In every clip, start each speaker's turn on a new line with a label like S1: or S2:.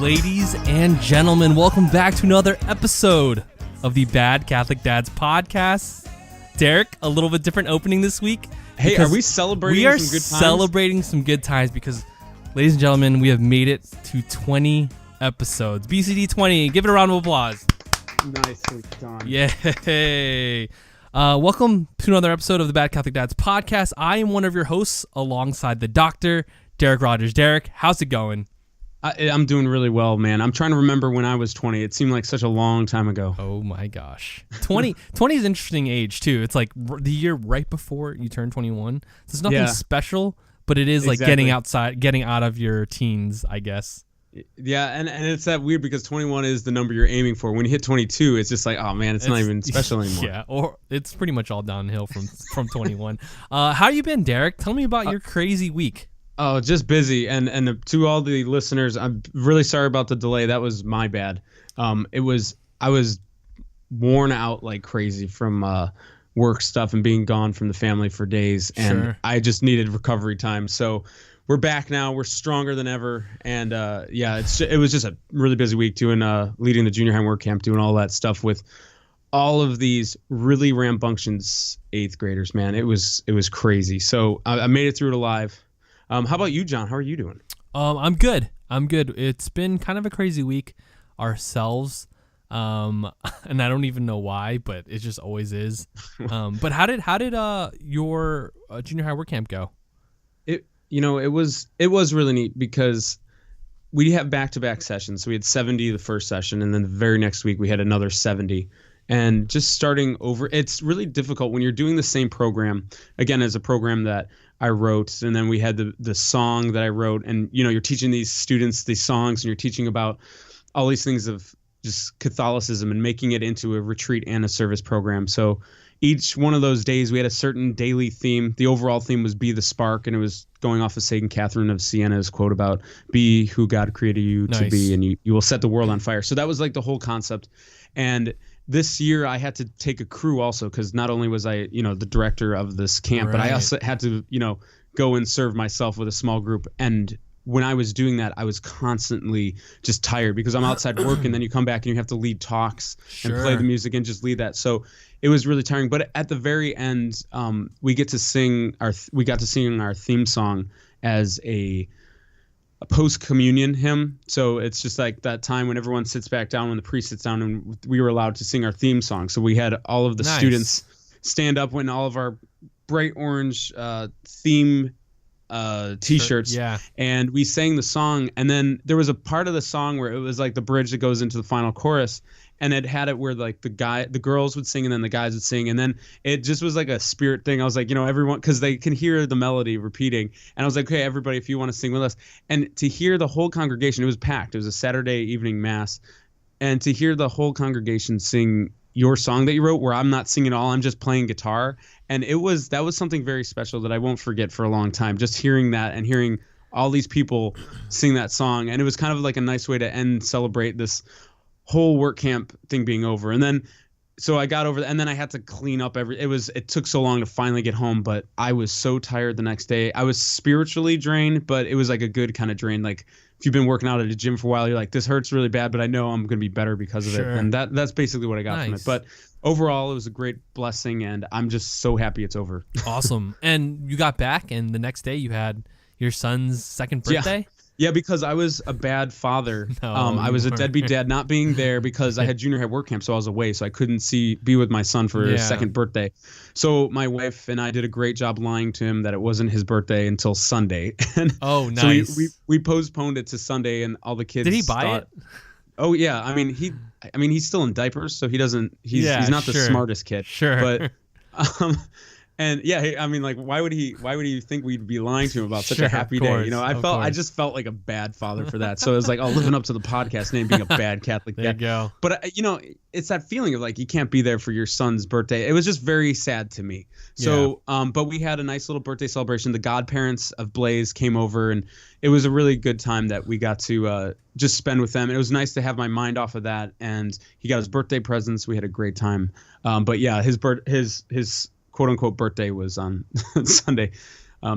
S1: Ladies and gentlemen, welcome back to another episode of the Bad Catholic Dads podcast. Derek, a little bit different opening this week.
S2: Hey, are we celebrating some good times?
S1: We are celebrating some good times because, ladies and gentlemen, we have made it to 20 episodes. BCD 20. Give it a round of applause.
S2: Nicely done.
S1: Yay. Welcome to another episode of the Bad Catholic Dads podcast. I am one of your hosts alongside the doctor, Derek Rogers. Derek, how's it going?
S2: I'm doing really well, man. I'm trying to remember when I was 20. It seemed like such a long time ago.
S1: Oh my gosh. 20 is an interesting age too. It's like the year right before you turn 21. There's nothing special, but it is like getting out of your teens, I guess.
S2: Yeah, and it's that weird because 21 is the number you're aiming for. When you hit 22, it's just like, oh man, it's not even special anymore.
S1: Yeah, or it's pretty much all downhill from 21. How you been, Derek? Tell me about your crazy week.
S2: Oh, just busy. And to all the listeners, I'm really sorry about the delay. That was my bad. I was worn out like crazy from work stuff and being gone from the family for days. And I just needed recovery time. So we're back now. We're stronger than ever. And it was just a really busy week doing leading the junior high work camp, doing all that stuff with all of these really rambunctious 8th graders, man. It was crazy. So I made it through it alive. How about you, John? How are you doing?
S1: I'm good. It's been kind of a crazy week ourselves. And I don't even know why, but it just always is. But how did your junior high work camp go?
S2: It was really neat because we have back-to-back sessions. So we had 70 the first session, and then the very next week we had another 70. And just starting over, it's really difficult when you're doing the same program, again, as a program that I wrote, and then we had the song that I wrote, and you're teaching these students these songs, and you're teaching about all these things of just Catholicism and making it into a retreat and a service program. So each one of those days we had a certain daily theme. The overall theme was Be the Spark, and it was going off of St. Catherine of Siena's quote about be who God created you to be, and you will set the world on fire. So that was like the whole concept. And this year I had to take a crew also, because not only was I, the director of this camp, but I also had to, go and serve myself with a small group. And when I was doing that, I was constantly just tired because I'm outside work, and then you come back and you have to lead talks and play the music and just lead that. So it was really tiring. But at the very end, we got to sing our theme song as a post-communion hymn. So it's just like that time when everyone sits back down, when the priest sits down, and we were allowed to sing our theme song. So we had all of the students stand up in all of our bright orange theme t-shirts, and we sang the song. And then there was a part of the song where it was like the bridge that goes into the final chorus, and it had it where like the girls would sing and then the guys would sing, and then it just was like a spirit thing. I was like, everyone, because they can hear the melody repeating, and I was like, okay, everybody, if you want to sing with us. And to hear the whole congregation, it was packed. It was a Saturday evening mass, and to hear the whole congregation sing your song that you wrote, where I'm not singing at all, I'm just playing guitar, and that was something very special that I won't forget for a long time. Just hearing that and hearing all these people sing that song, and it was kind of like a nice way to celebrate this whole work camp thing being over. And then so I got over, and then I had to clean up it took so long to finally get home, but I was so tired the next day. I was spiritually drained, but it was like a good kind of drain. Like if you've been working out at a gym for a while, you're like, this hurts really bad, but I know I'm going to be better because of it. And that's basically what I got from it. But overall, it was a great blessing, and I'm just so happy it's over.
S1: Awesome. And you got back, and the next day you had your son's second birthday?
S2: Yeah, because I was a bad father. I was a deadbeat dad, not being there because I had junior high work camp, so I was away, so I couldn't be with my son for his second birthday. So my wife and I did a great job lying to him that it wasn't his birthday until Sunday. And
S1: nice.
S2: So we postponed it to Sunday, and all the kids.
S1: Did he buy it?
S2: Oh yeah, I mean he's still in diapers, so he doesn't. He's not the smartest kid.
S1: Sure,
S2: but And yeah, I mean, like, why would he think we'd be lying to him about such
S1: Sure,
S2: a
S1: of
S2: happy day?
S1: course,
S2: You know,
S1: of
S2: I
S1: course.
S2: just felt like a bad father for that. So it was like, oh, living up to the podcast name, being a bad Catholic
S1: There you
S2: dad.
S1: go.
S2: But you know, it's that feeling of like you can't be there for your son's birthday. It was just very sad to me. So, but we had a nice little birthday celebration. The godparents of Blaze came over, and it was a really good time that we got to just spend with them. And it was nice to have my mind off of that. And he got his birthday presents. We had a great time. But yeah, his quote unquote birthday was on Sunday.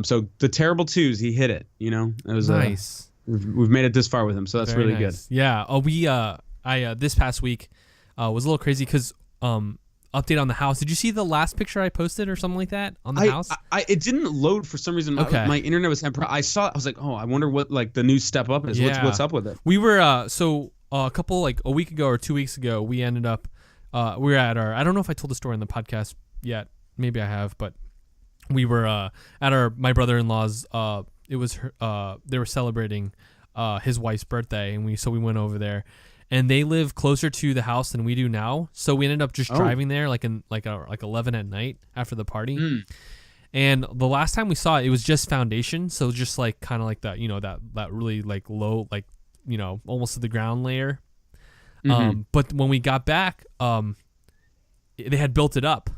S2: So the terrible twos, he hit it. You know, it was
S1: Nice.
S2: We've made it this far with him, so that's
S1: Very
S2: really
S1: nice. Yeah. Oh, I this past week was a little crazy because update on the house. Did you see the last picture I posted or something like that on the house?
S2: It didn't load for some reason.
S1: Okay.
S2: My internet was I saw it. I was like, oh, I wonder what like the new step up is.
S1: Yeah.
S2: What's up with it?
S1: We were a week ago or 2 weeks ago. We ended up we were at our. I don't know if I told the story on the podcast yet. Maybe I have, but we were at my brother-in-law's. It was they were celebrating his wife's birthday, and we went over there. And they live closer to the house than we do now, so we ended up just driving there like 11 at night after the party. And the last time we saw it, it was just foundation, so just like kind of like that, you know, that really like low, like, you know, almost to the ground layer. But when we got back, they had built it up,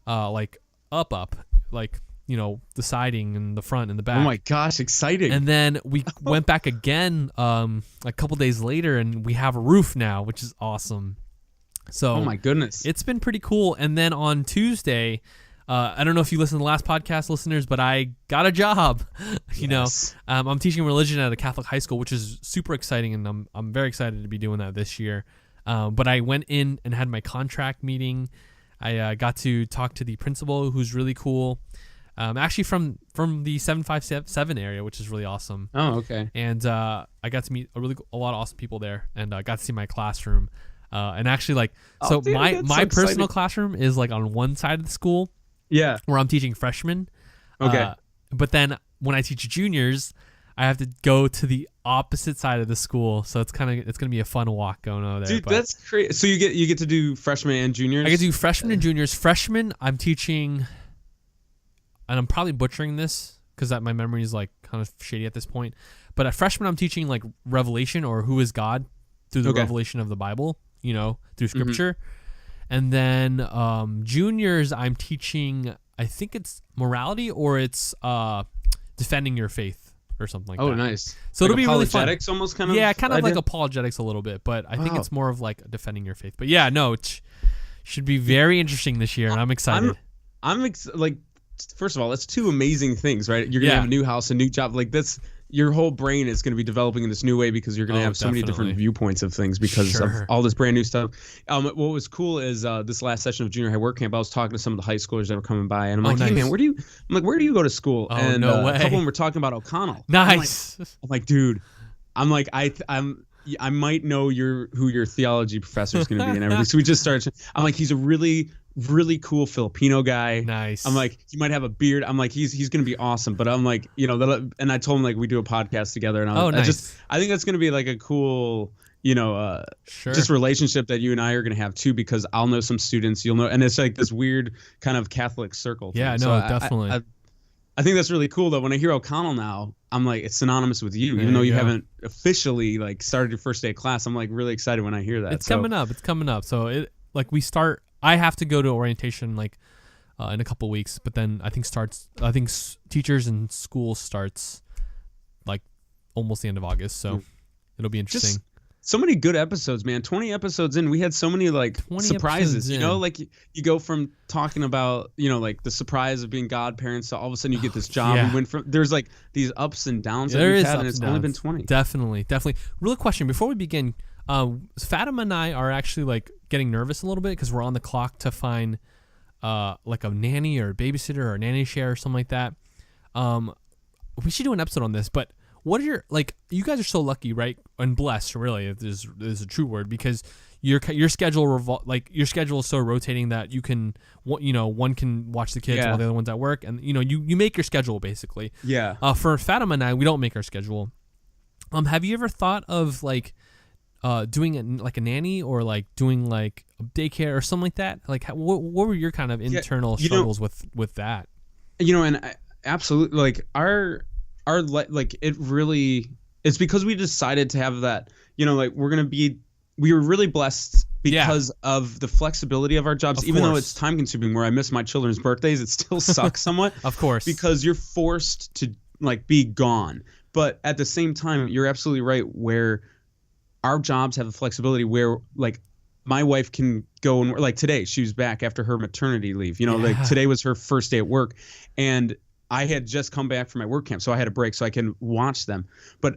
S1: like up, like, you know, the siding and the front and the back.
S2: Oh my gosh, exciting!
S1: And then we went back again a couple days later, and we have a roof now, which is awesome. So,
S2: oh my goodness,
S1: it's been pretty cool. And then on Tuesday, I don't know if you listened to the last podcast, listeners, but I got a job. You know, I'm teaching religion at a Catholic high school, which is super exciting, and I'm very excited to be doing that this year. But I went in and had my contract meeting. I got to talk to the principal, who's really cool. Actually from the 757 area, which is really awesome.
S2: Oh, okay.
S1: And I got to meet a lot of awesome people there, and got to see my classroom. And actually, like, so
S2: dude,
S1: my personal classroom is like on one side of the school.
S2: Yeah.
S1: Where I'm teaching freshmen.
S2: Okay.
S1: But then when I teach juniors, I have to go to the opposite side of the school, so it's gonna be a fun walk going over there.
S2: Dude, that's crazy. So you get to do freshmen and juniors?
S1: I get to do freshmen and juniors. Freshmen, I'm teaching. And I'm probably butchering this because my memory is like kind of shady at this point. But at freshman, I'm teaching like Revelation, or who is God, through the revelation of the Bible, you know, through Scripture. And then juniors, I'm teaching, I think it's morality, or it's defending your faith or something like that.
S2: Oh, nice.
S1: So
S2: like
S1: it'll be really fun.
S2: Apologetics almost kind of?
S1: Yeah, kind of
S2: idea?
S1: like apologetics a little bit, but I think it's more of like defending your faith. But yeah, no, it should be very interesting this year, and I'm excited.
S2: Like, first of all, that's two amazing things, right? You're gonna have a new house, a new job. Like, that's your whole brain is gonna be developing in this new way because you're gonna have so many different viewpoints of things because of all this brand new stuff. What was cool is this last session of junior high work camp, I was talking to some of the high schoolers that were coming by, and I'm like, hey man, where do you go to school?
S1: Oh,
S2: and
S1: no way.
S2: A couple of them were talking about O'Connell.
S1: Nice.
S2: I'm like, dude, I might know who your theology professor is going to be and everything. So we just started. I'm like, he's a really, really cool Filipino guy.
S1: Nice.
S2: I'm like, he might have a beard. I'm like, he's going to be awesome. But I'm like, you know, and I told him like we do a podcast together, and I think that's going to be like a cool, you know, just relationship that you and I are going to have too, because I'll know some students, you'll know, and it's like this weird kind of Catholic circle thing.
S1: Yeah,
S2: so
S1: no, definitely.
S2: I think that's really cool though. When I hear O'Connell now, I'm like, it's synonymous with you, even though you haven't officially like started your first day of class. I'm like really excited when I hear that.
S1: It's coming up. So I have to go to orientation like in a couple weeks, but then I think teachers and school starts like almost the end of August. So it'll be interesting.
S2: So many good episodes, man. 20 episodes in, we had so many like surprises, you know, like you go from talking about, you know, like the surprise of being godparents to all of a sudden you get this job. We went from, there's like these ups and downs that we've had, and it's only been 20.
S1: Definitely. Real question before we begin, Fatima and I are actually like getting nervous a little bit because we're on the clock to find like a nanny or a babysitter or a nanny share or something like that. We should do an episode on this, but what are your, like, you guys are so lucky, right? And blessed, really, if there's a true word, because your schedule your schedule is so rotating that you can, you know, one can watch the kids while the other one's at work, and you know, you make your schedule basically. Yeah. For Fatima and I, we don't make our schedule. Have you ever thought of like doing like a nanny or like doing like a daycare or something like that? Like, what were your kind of internal struggles with that?
S2: And absolutely, like like it really, it's because we decided to have that, like we were really blessed because of the flexibility of our jobs, even though it's time consuming where I miss my children's birthdays, it still sucks somewhat.
S1: Of course.
S2: Because you're forced to like be gone. But at the same time, you're absolutely right where our jobs have the flexibility where like my wife can go and like today she was back after her maternity leave, like today was her first day at work and I had just come back from my work camp. So I had a break so I can watch them. But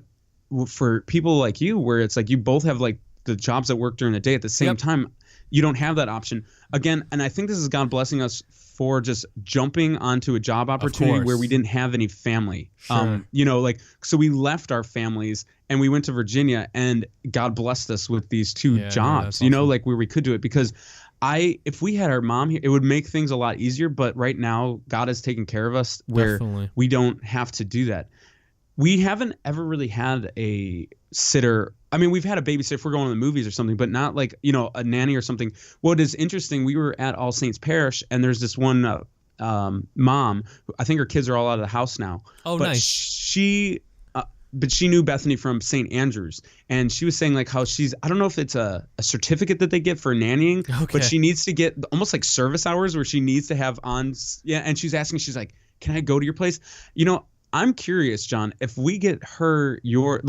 S2: for people like you, where it's like you both have like the jobs that work during the day at the same time, you don't have that option again. And I think this is God blessing us for just jumping onto a job opportunity where we didn't have any family.
S1: Sure.
S2: So we left our families and we went to Virginia and God blessed us with these two jobs, awesome. Like where we could do it because if we had our mom here, it would make things a lot easier. But right now God has taken care of us where we don't have to do that. We haven't ever really had a sitter. I mean, we've had a babysitter if we're going to the movies or something, but not like, a nanny or something. What is interesting, we were at All Saints Parish and there's this one mom, I think her kids are all out of the house now.
S1: Oh,
S2: but
S1: nice.
S2: But she knew Bethany from St. Andrews, and she was saying like how I don't know if it's a certificate that they get for nannying, but she needs to get almost like service hours where she needs to have on. Yeah. And she's asking, she's like, can I go to your place? I'm curious, Jon, if we get her your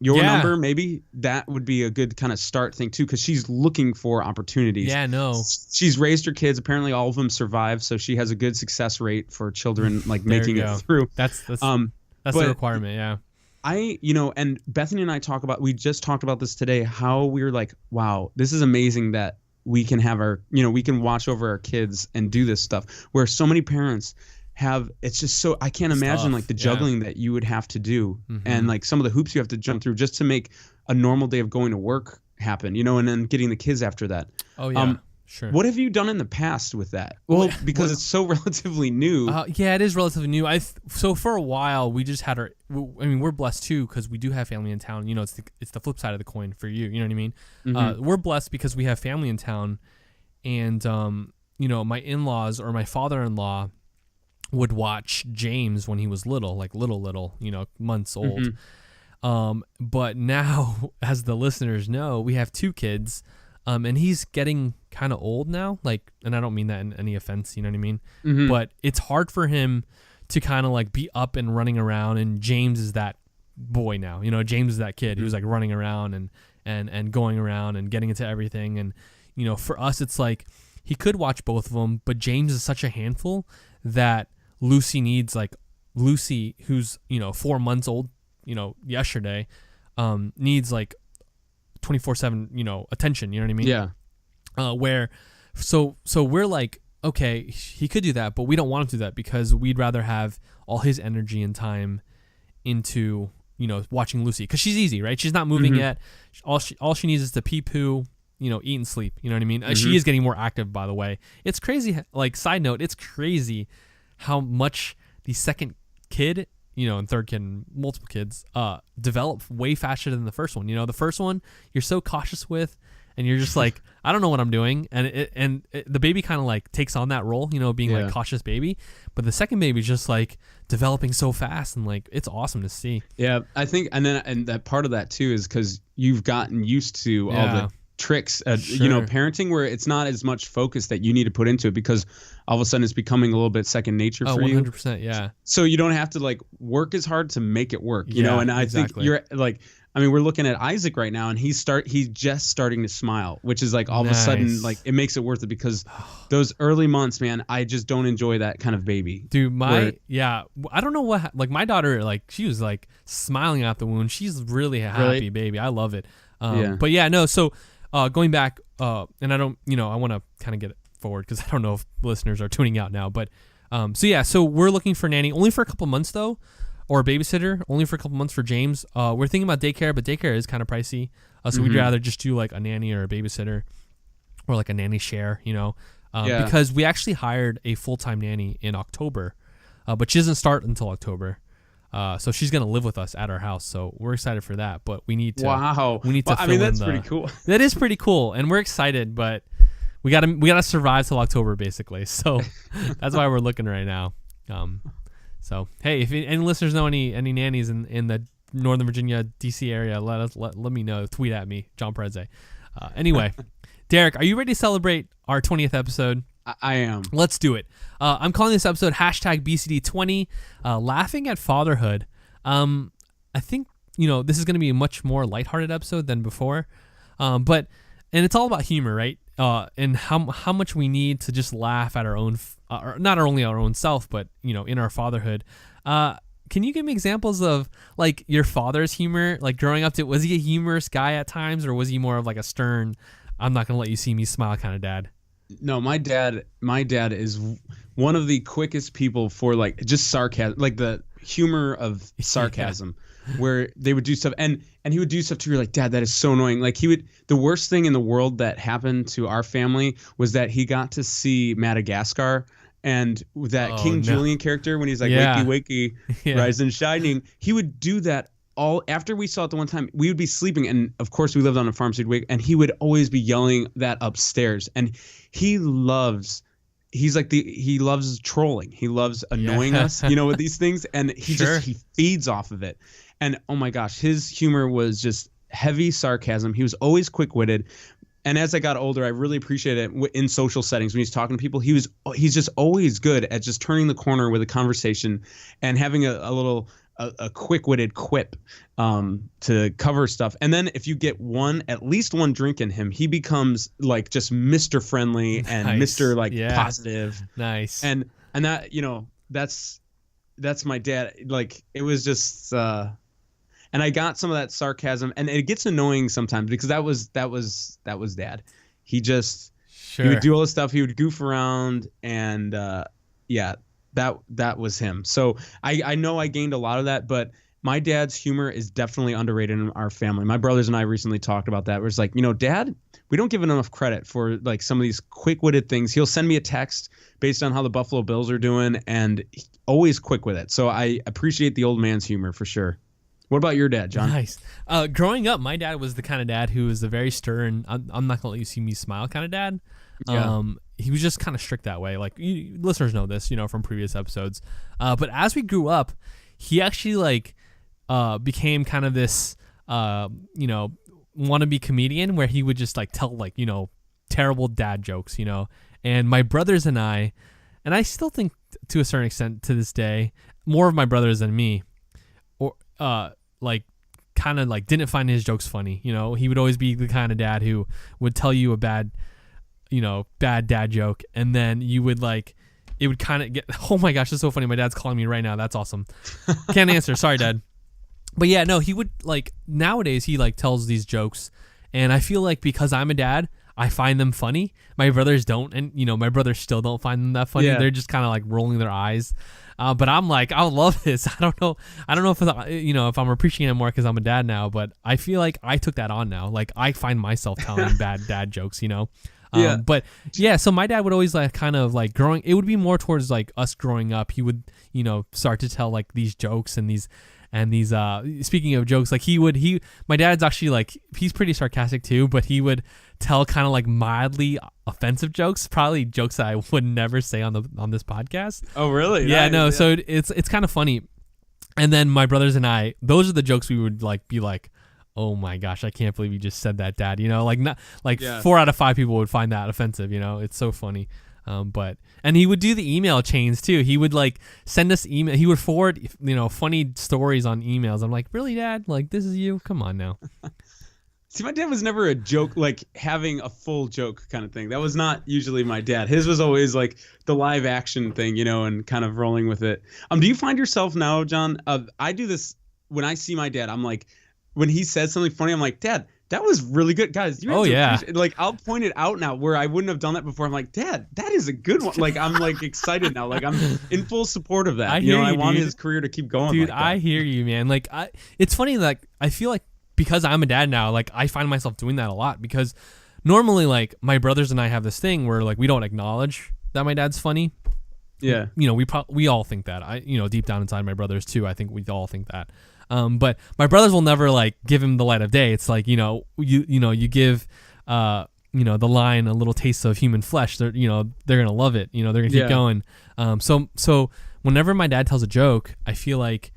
S2: number, maybe that would be a good kind of start thing too, because she's looking for opportunities.
S1: Yeah, no.
S2: She's raised her kids. Apparently all of them survive, so she has a good success rate for children like making it through.
S1: That's the requirement, yeah.
S2: And Bethany and I we just talked about this today, how we were like, wow, this is amazing that we can have we can watch over our kids and do this stuff where so many parents it's just so I can't imagine like the juggling that you would have to do and like some of the hoops you have to jump through just to make a normal day of going to work happen, and then getting the kids after that.
S1: Oh yeah. Sure.
S2: What have you done in the past with that? Well, because it's so relatively new.
S1: Yeah, it is relatively new. So for a while we just had we're blessed too because we do have family in town. It's the flip side of the coin for you. You know what I mean? Mm-hmm. We're blessed because we have family in town, and my in-laws or my father-in-law would watch James when he was little, like little, months old. Mm-hmm. But now, as the listeners know, we have two kids, and he's getting kind of old now. Like, and I don't mean that in any offense, you know what I mean? Mm-hmm. But it's hard for him to kind of like be up and running around. And James is that boy now. James is that kid who's like running around and going around and getting into everything. And for us, it's like he could watch both of them, but James is such a handful that Lucy needs Lucy, who's 4 months old, yesterday, needs like 24/7 attention. You know what I mean?
S2: Yeah.
S1: So we're like, okay, he could do that, but we don't want him to do that because we'd rather have all his energy and time into watching Lucy because she's easy, right? She's not moving yet. All she needs is to pee poo. Eat and sleep. You know what I mean? She is getting more active, by the way. It's crazy. Like, side note, it's crazy how much the second kid, and third kid and multiple kids, develop way faster than the first one. The first one you're so cautious with, and you're just like, I don't know what I'm doing, and the baby kind of like takes on that role, being like cautious baby. But the second baby's just like developing so fast, and like it's awesome to see.
S2: Yeah, I think, and that part of that too is because you've gotten used to all the tricks, parenting where it's not as much focus that you need to put into it because all of a sudden it's becoming a little bit second nature for 100%,
S1: you. 100%, yeah.
S2: So you don't have to like work as hard to make it work, and I think you're like, we're looking at Isaac right now and he's just starting to smile, which is like all of a sudden like it makes it worth it because those early months, man, I just don't enjoy that kind of baby.
S1: Dude, I don't know what, like my daughter, like she was like smiling out the wound. She's really a happy baby. I love it. But yeah, no, so going back, and I don't, I want to kind of get it forward because I don't know if listeners are tuning out now, but so we're looking for nanny only for a couple months though, or a babysitter only for a couple months for James. We're thinking about daycare, but daycare is kind of pricey, so we'd rather just do like a nanny or a babysitter, or like a nanny share, because we actually hired a full-time nanny in October, but she doesn't start until October. So she's gonna live with us at our house. So we're excited for that. But we need to.
S2: Wow.
S1: We need to.
S2: Well, I mean, that's pretty cool.
S1: That is pretty cool, and we're excited. But we gotta survive till October, basically. So that's why we're looking right now. So hey, if any listeners know any nannies in the Northern Virginia, DC area, let me know. Tweet at me, John Preze. Anyway, Derek, are you ready to celebrate our 20th episode?
S2: I am.
S1: Let's do it. I'm calling this episode #BCD20, laughing at fatherhood. I think this is going to be a much more lighthearted episode than before, and it's all about humor, right? And how much we need to just laugh at our own, not only our own self, but in our fatherhood. Can you give me examples of like your father's humor? Like growing up, was he a humorous guy at times, or was he more of like a stern, I'm not gonna let you see me smile kind of dad?
S2: No, my dad is one of the quickest people for like just sarcasm, like the humor of sarcasm, where they would do stuff and he would do stuff to you like, Dad, that is so annoying. Like the worst thing in the world that happened to our family was that he got to see Madagascar. And that King Julian character, when he's like, wakey, wakey, rise and shining, he would do that all after we saw it the one time. We would be sleeping. And of course, we lived on a farm, so he'd wake, and he would always be yelling that upstairs. And he loves trolling. He loves annoying us, with these things. And he feeds off of it. And oh my gosh, his humor was just heavy sarcasm. He was always quick-witted. And as I got older, I really appreciated it in social settings when he's talking to people. He's just always good at just turning the corner with a conversation and having a quick-witted quip to cover stuff. And then if you get at least one drink in him, he becomes like just Mr. Friendly and Mr. like positive.
S1: Nice.
S2: And that that's my dad. Like it was just. And I got some of that sarcasm, and it gets annoying sometimes because that was Dad. He would do all this stuff. He would goof around, and that was him. So I know I gained a lot of that, but my dad's humor is definitely underrated in our family. My brothers and I recently talked about that. Where it's like, Dad, we don't give enough credit for like some of these quick-witted things. He'll send me a text based on how the Buffalo Bills are doing, and always quick with it. So I appreciate the old man's humor for sure. What about your dad, John?
S1: Nice. Growing up, my dad was the kind of dad who was a very stern, I'm not going to let you see me smile kind of dad. Yeah. He was just kind of strict that way. Like, listeners know this, from previous episodes. But as we grew up, he actually, like, became kind of this, wannabe comedian where he would just, like, tell, like, terrible dad jokes, And my brothers and I still think to a certain extent to this day, more of my brothers than me, kind of like didn't find his jokes funny. He would always be the kind of dad who would tell you a bad dad joke, and then you would like, it would kind of get, oh my gosh, that's so funny. My dad's calling me right now. That's awesome. Can't answer. Sorry, Dad. But yeah, no, he would like, nowadays he like tells these jokes, and I feel like because I'm a dad, I find them funny. My brothers don't, and my brothers still don't find them that funny. Yeah. They're just kind of like rolling their eyes. But I'm like, I love this. I don't know if if I'm appreciating it more because I'm a dad now, but I feel like I took that on now. Like I find myself telling bad dad jokes,
S2: Yeah.
S1: But yeah, so my dad would always like kind of like growing. It would be more towards like us growing up. He would start to tell like these jokes and these. Speaking of jokes, like my dad's actually like, he's pretty sarcastic too, but he would tell kind of like mildly offensive jokes, probably jokes that I would never say on this podcast.
S2: Oh, really?
S1: Yeah,
S2: nice.
S1: No. Yeah. So it's kind of funny. And then my brothers and I, those are the jokes we would like be like, oh my gosh, I can't believe you just said that, Dad. Like not like 4 out of 5 people would find that offensive. It's so funny. And he would do the email chains too. He would like send us email. He would forward, funny stories on emails. I'm like, really, Dad? Like, this is you? Come on now.
S2: See, my dad was never a joke, like having a full joke kind of thing. That was not usually my dad. His was always like the live action thing, and kind of rolling with it. Do you find yourself now, John? I do this when I see my dad. I'm like, when he says something funny, I'm like, Dad, that was really good, guys. You like, I'll point it out now where I wouldn't have done that before. I'm like, Dad, that is a good one. Like, I'm like excited now. Like, I'm in full support of that. I want his career to keep going.
S1: Dude,
S2: like that.
S1: I hear you, man. Like, it's funny. Like, I feel like because I'm a dad now, like I find myself doing that a lot because normally, like my brothers and I have this thing where like we don't acknowledge that my dad's funny.
S2: Yeah.
S1: We all think that. Deep down inside, my brothers too. I think we all think that. But my brothers will never like give him the light of day. It's like, you give the lion a little taste of human flesh. They're gonna love it. They're gonna keep going. So whenever my dad tells a joke, I feel like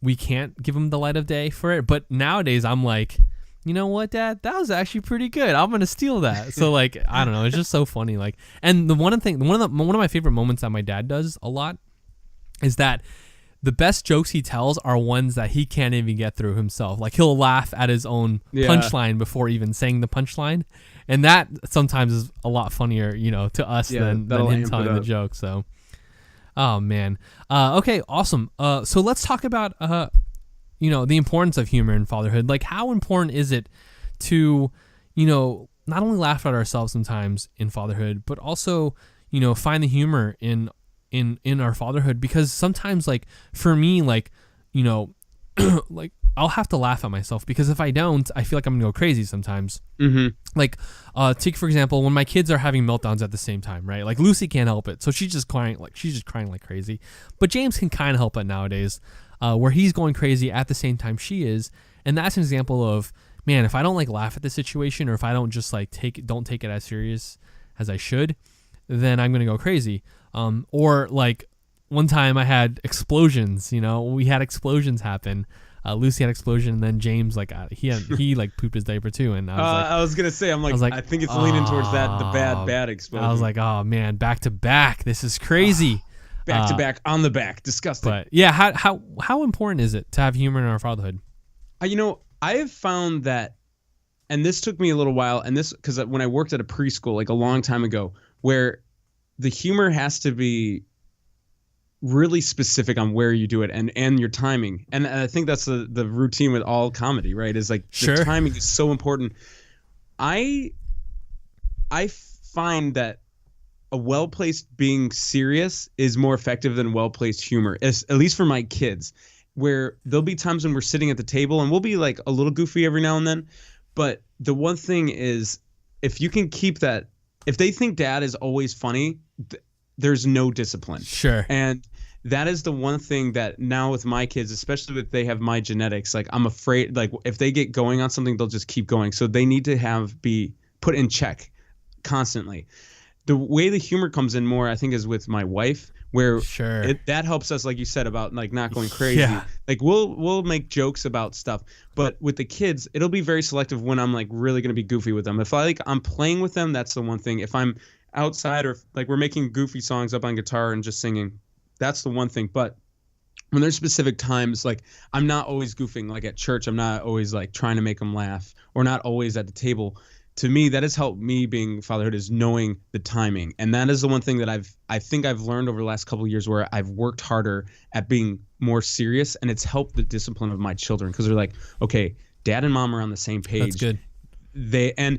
S1: we can't give him the light of day for it. But nowadays I'm like, you know what, Dad? That was actually pretty good. I'm gonna steal that. So like, I don't know. It's just so funny. Like, and one of my favorite moments that my dad does a lot is that the best jokes he tells are ones that he can't even get through himself. Like, he'll laugh at his own punchline before even saying the punchline, and that sometimes is a lot funnier, to us than him telling the joke. So, oh man. Okay, awesome. So let's talk about the importance of humor in fatherhood. Like, how important is it to, not only laugh at ourselves sometimes in fatherhood, but also, find the humor in our fatherhood? Because sometimes, like, for me, like, like, I'll have to laugh at myself, because if I don't, I feel like I'm gonna go crazy sometimes.
S2: Mm-hmm.
S1: Like, take for example, when my kids are having meltdowns at the same time, right? Like, Lucy can't help it, so she's just crying like crazy. But James can kind of help it nowadays, where he's going crazy at the same time she is, and that's an example of, man, if I don't like laugh at the situation, or if I don't just like don't take it as serious as I should, then I'm gonna go crazy. Or like one time I had explosions. We had explosions happen. Lucy had explosion, and then James, like, he like pooped his diaper too, and
S2: I was gonna say, I think it's leaning towards that, the bad explosion.
S1: I was like, oh man, back to back, this is crazy.
S2: Back to back on the back, disgusting.
S1: But yeah, how important is it to have humor in our fatherhood?
S2: I have found that, and this took me a little while, and this because when I worked at a preschool like a long time ago, where the humor has to be really specific on where you do it and your timing. And I think that's the routine with all comedy, right? Is like,
S1: sure,
S2: the timing is so important. I find that a well-placed being serious is more effective than well-placed humor, at least for my kids, where there'll be times when we're sitting at the table and we'll be like a little goofy every now and then. But the one thing is, if you can keep that, if they think dad is always funny, there's no discipline.
S1: Sure.
S2: And that is the one thing that now with my kids, especially if they have my genetics, like, I'm afraid, like, if they get going on something, they'll just keep going. So they need to be put in check constantly. The way the humor comes in more, I think, is with my wife, where
S1: sure,
S2: that helps us, like you said, about like not going crazy.
S1: Yeah.
S2: Like, we'll make jokes about stuff, but with the kids, it'll be very selective when I'm like really gonna be goofy with them. If I'm playing with them, that's the one thing. If I'm outside, or like we're making goofy songs up on guitar and just singing, that's the one thing. But when there's specific times, like, I'm not always goofing. Like at church, I'm not always like trying to make them laugh, or not always at the table. To me, that has helped me being fatherhood, is knowing the timing. And that is the one thing that I think I've learned over the last couple of years, where I've worked harder at being more serious, and it's helped the discipline of my children, because they're like, okay, dad and mom are on the same page.
S1: That's good.
S2: And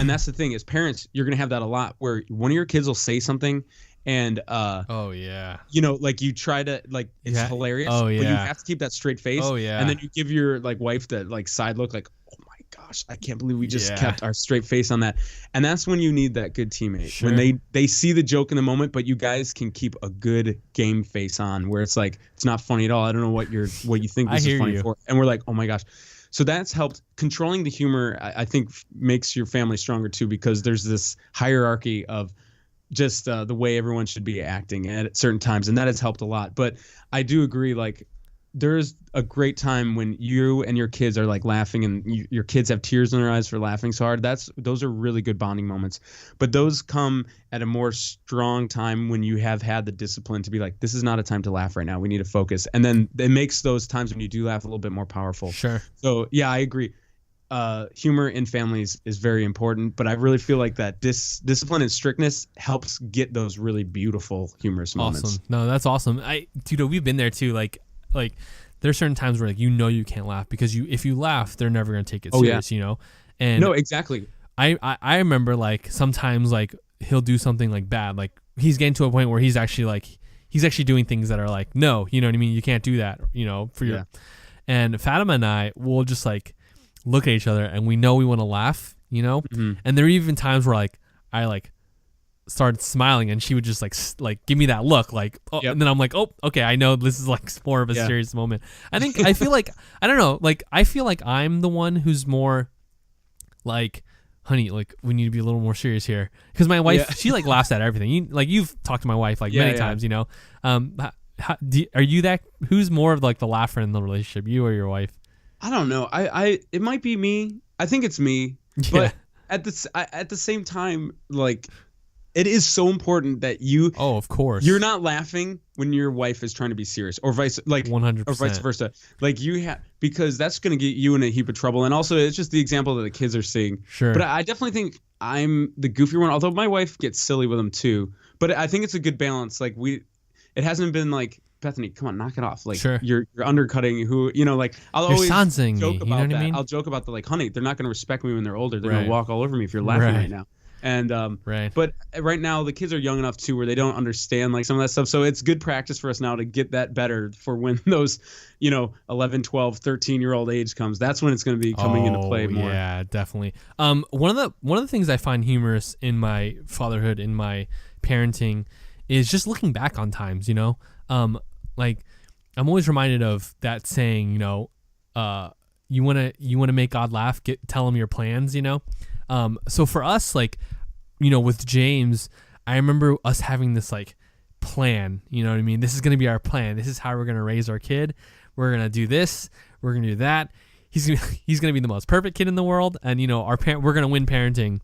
S2: that's the thing, as parents, you're going to have that a lot, where one of your kids will say something, and
S1: oh yeah,
S2: like, you try to, like, it's hilarious,
S1: oh yeah,
S2: but you have to keep that straight face.
S1: Oh yeah.
S2: And then you give your like wife that like side look, like, oh my gosh, I can't believe we just kept our straight face on that. And that's when you need that good teammate. Sure. When they see the joke in the moment, but you guys can keep a good game face on, where it's like, it's not funny at all, I don't know what you think this is funny for, and we're like, oh my gosh. So that's helped. Controlling the humor, I think, makes your family stronger too, because there's this hierarchy of just the way everyone should be acting at certain times, and that has helped a lot. But I do agree, like, there's a great time when you and your kids are like laughing, and your kids have tears in their eyes for laughing so hard. Those are really good bonding moments. But those come at a more strong time when you have had the discipline to be like, this is not a time to laugh right now, we need to focus. And then it makes those times when you do laugh a little bit more powerful.
S1: Sure.
S2: So yeah, I agree. Humor in families is very important, but I really feel like that discipline and strictness helps get those really beautiful humorous moments.
S1: Awesome. No, that's awesome. Dude, we've been there too. Like there's certain times where, like, you can't laugh, because if you laugh, they're never gonna take it serious. And
S2: no, exactly.
S1: I remember, like, sometimes, like, he'll do something like bad, like he's getting to a point where he's actually doing things that are like, no, you know what I mean, you can't do that, for your. And Fatima and I will just like look at each other, and we know we want to laugh,
S2: Mm-hmm.
S1: and there are even times where, like, I like started smiling, and she would just like give me that look, like, oh,
S2: Yep.
S1: and then I'm like, oh, okay, I know this is like more of a
S2: Yeah.
S1: serious moment. I feel like I don't know, like I feel like I'm the one who's more like, honey, like we need to be a little more serious here, because my wife,
S2: Yeah.
S1: she like laughs at everything. You've talked to my wife like
S2: Yeah,
S1: many
S2: yeah.
S1: times, you know. Are you that? Who's more of like the laugher in the relationship, you or your wife?
S2: I don't know. It might be me. I think it's me.
S1: Yeah.
S2: But at the same time, like, it is so important that
S1: Oh, of course.
S2: you're not laughing when your wife is trying to be serious, or vice
S1: 100%.
S2: or vice versa. Like you have, because that's going to get you in a heap of trouble. And also, it's just the example that the kids are seeing.
S1: Sure.
S2: But I definitely think I'm the goofier one. Although my wife gets silly with them too. But I think it's a good balance. Like it hasn't been like, Bethany, come on, knock it off. Like
S1: Sure.
S2: you're undercutting who, like I'll
S1: You're
S2: always
S1: sansing me,
S2: joke
S1: you know
S2: about
S1: what I
S2: that.
S1: mean?
S2: I'll joke about like, honey, they're not going to respect me when they're older. They're
S1: Right.
S2: going to walk all over me if you're laughing
S1: Right.
S2: right now. And
S1: Right.
S2: but right now the kids are young enough too where they don't understand like some of that stuff. So it's good practice for us now to get that better for when those, 11, 12, 13-year-old age comes. That's when it's going to be coming into play more.
S1: Yeah, definitely. One of the things I find humorous in my fatherhood, in my parenting, is just looking back on times. Like I'm always reminded of that saying. You wanna make God laugh, tell him your plans. So for us, like, with James, I remember us having this like plan. You know what I mean? This is gonna be our plan. This is how we're gonna raise our kid. We're gonna do this. We're gonna do that. He's gonna be the most perfect kid in the world, and we're gonna win parenting.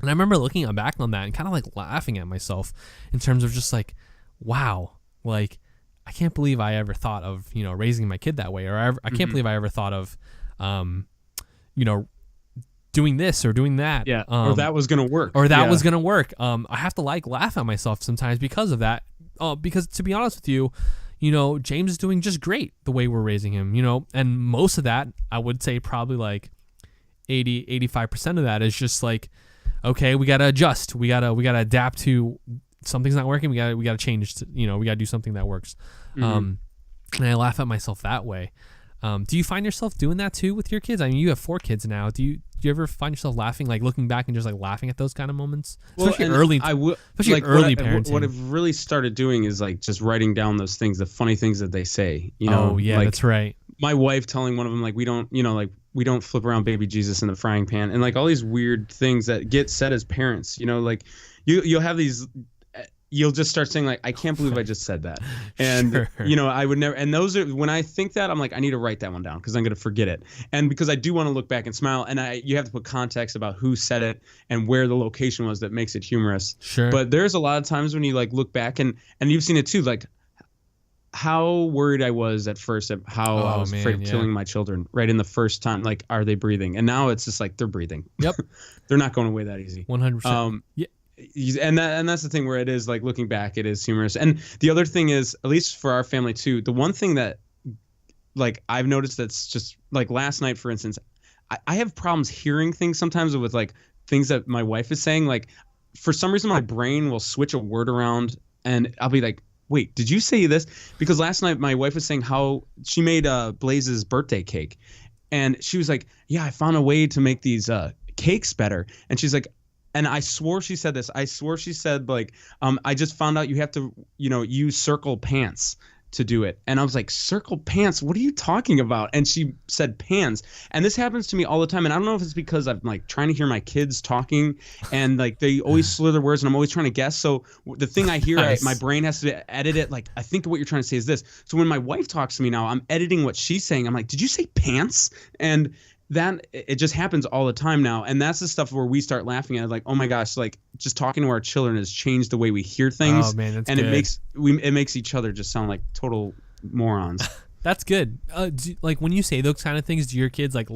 S1: And I remember looking back on that and kind of like laughing at myself in terms of just like, wow, like I can't believe I ever thought of raising my kid that way, or I can't believe I ever thought of, doing this or doing that.
S2: Yeah. Or that was going to work.
S1: Was gonna work. I have to like laugh at myself sometimes because of that. Because to be honest with you, James is doing just great the way we're raising him. And most of that, I would say probably like 85% of that is just like, okay, we gotta adjust. We gotta adapt to something's not working. We gotta change. We gotta do something that works. And I laugh at myself that way. Do you find yourself doing that too with your kids? I mean, you have 4 kids now. Do you ever find yourself laughing, like looking back and just like laughing at those kind of moments? Especially early parenting.
S2: What I've really started doing is like just writing down those things, the funny things that they say.
S1: Oh yeah,
S2: like,
S1: that's right.
S2: My wife telling one of them like we don't flip around baby Jesus in the frying pan, and like all these weird things that get said as parents. Like you'll have these. You'll just start saying like, I can't believe I just said that. And,
S1: Sure.
S2: I would never, and those are, when I think that, I'm like, I need to write that one down because I'm going to forget it. And because I do want to look back and smile, and you have to put context about who said it and where the location was that makes it humorous.
S1: Sure.
S2: But there's a lot of times when you like look back and you've seen it too, like how worried I was at first at how I was afraid of killing my children right in the first time. Like, are they breathing? And now it's just like, they're breathing.
S1: Yep.
S2: They're not going away that easy.
S1: 100%. Yeah.
S2: And that's the thing where it is like looking back, it is humorous. And the other thing is, at least for our family too, the one thing that like I've noticed that's just like last night, for instance, I have problems hearing things sometimes with like things that my wife is saying. Like for some reason, my brain will switch a word around and I'll be like, wait, did you say this? Because last night my wife was saying how she made Blaze's birthday cake. And she was like, yeah, I found a way to make these cakes better. And she's like, and I swore she said this. I swore she said like, I just found out you have to, use circle pants to do it. And I was like, circle pants? What are you talking about? And she said pans. And this happens to me all the time. And I don't know if it's because I'm like trying to hear my kids talking and like they always slur their words and I'm always trying to guess. So the thing I hear,
S1: Nice.
S2: my brain has to edit it. Like, I think what you're trying to say is this. So when my wife talks to me now, I'm editing what she's saying. I'm like, did you say pants? And that it just happens all the time now. And that's the stuff where we start laughing at it, like, oh my gosh, like just talking to our children has changed the way we hear things.
S1: Oh man, that's
S2: and
S1: good.
S2: it makes each other just sound like total morons.
S1: That's good. Like when you say those kind of things, do your kids like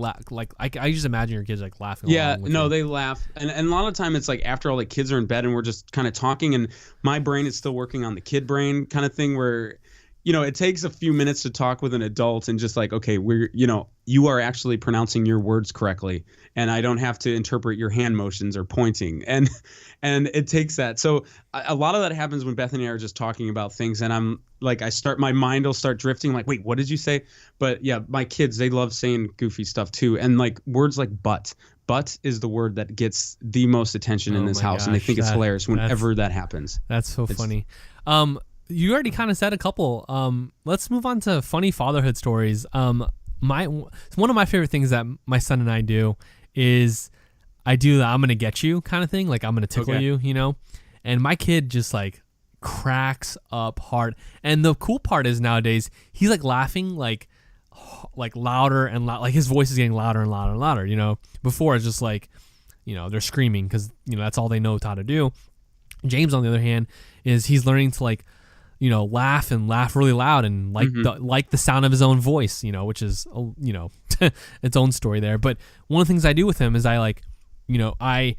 S1: I just imagine your kids like laughing?
S2: Yeah,
S1: along with
S2: no,
S1: you.
S2: they laugh. And a lot of time it's like after all the kids are in bed and we're just kind of talking and my brain is still working on the kid brain kind of thing where, it takes a few minutes to talk with an adult and just like, okay, you are actually pronouncing your words correctly and I don't have to interpret your hand motions or pointing. And it takes that. So a lot of that happens when Beth and I are just talking about things and I'm like, my mind will start drifting like, wait, what did you say? But yeah, my kids, they love saying goofy stuff too. And like words like but but is the word that gets the most attention in this house, and they think it's hilarious whenever that happens.
S1: That's so funny. You already kind of said a couple. Let's move on to funny fatherhood stories. One of my favorite things that my son and I do is I do the I'm gonna get you kind of thing, like I'm gonna tickle you, you know. And my kid just like cracks up hard. And the cool part is nowadays he's like laughing like louder and like his voice is getting louder and louder and louder. You know, before it's just like, you know, they're screaming because you know that's all they know how to do. James, on the other hand, he's learning to like, you know, laugh really loud and like the sound of his own voice, you know, which is, you know, its own story there. But one of the things I do with him is I like, you know, I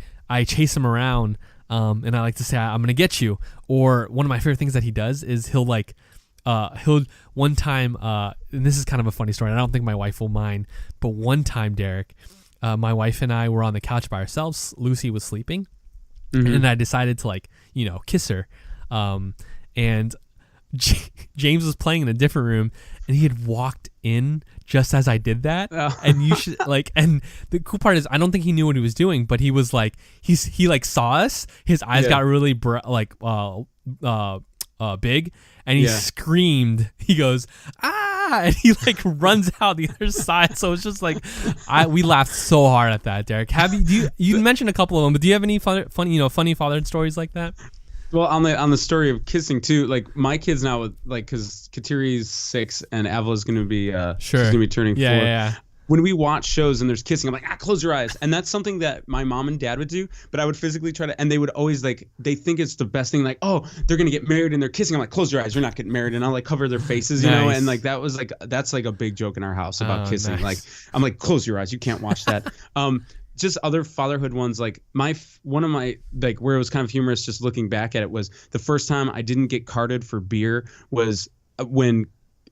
S1: chase him around and I like to say, I'm going to get you. Or one of my favorite things that he does is he'll one time, and this is kind of a funny story, and I don't think my wife will mind, but one time, Derek, my wife and I were on the couch by ourselves. Lucy was sleeping. And I decided to like, you know, kiss her. And James was playing in a different room and he had walked in just as I did that. Oh. And you should like, and the cool part is I don't think he knew what he was doing, but he was like, he like saw us, his eyes got really big and he screamed, he goes, ah, and he like runs out the other side. So it's just like, we laughed so hard at that, Derek. You mentioned a couple of them, but do you have any funny fatherhood stories like that?
S2: Well, on the story of kissing too, like my kids now, like because Katiri's 6 and Avla's going to be she's going to be turning 4.
S1: Yeah.
S2: When we watch shows and there's kissing, I'm like, close your eyes. And that's something that my mom and dad would do, but I would physically try to, and they would always like, they think it's the best thing. Like, oh, they're going to get married and they're kissing. I'm like, close your eyes. You're not getting married. And I'll like cover their faces, you know? And like, that's like a big joke in our house about kissing. Nice. Like, I'm like, close your eyes. You can't watch that. Just other fatherhood ones, like one of my, like where it was kind of humorous just looking back at it was the first time I didn't get carded for beer was when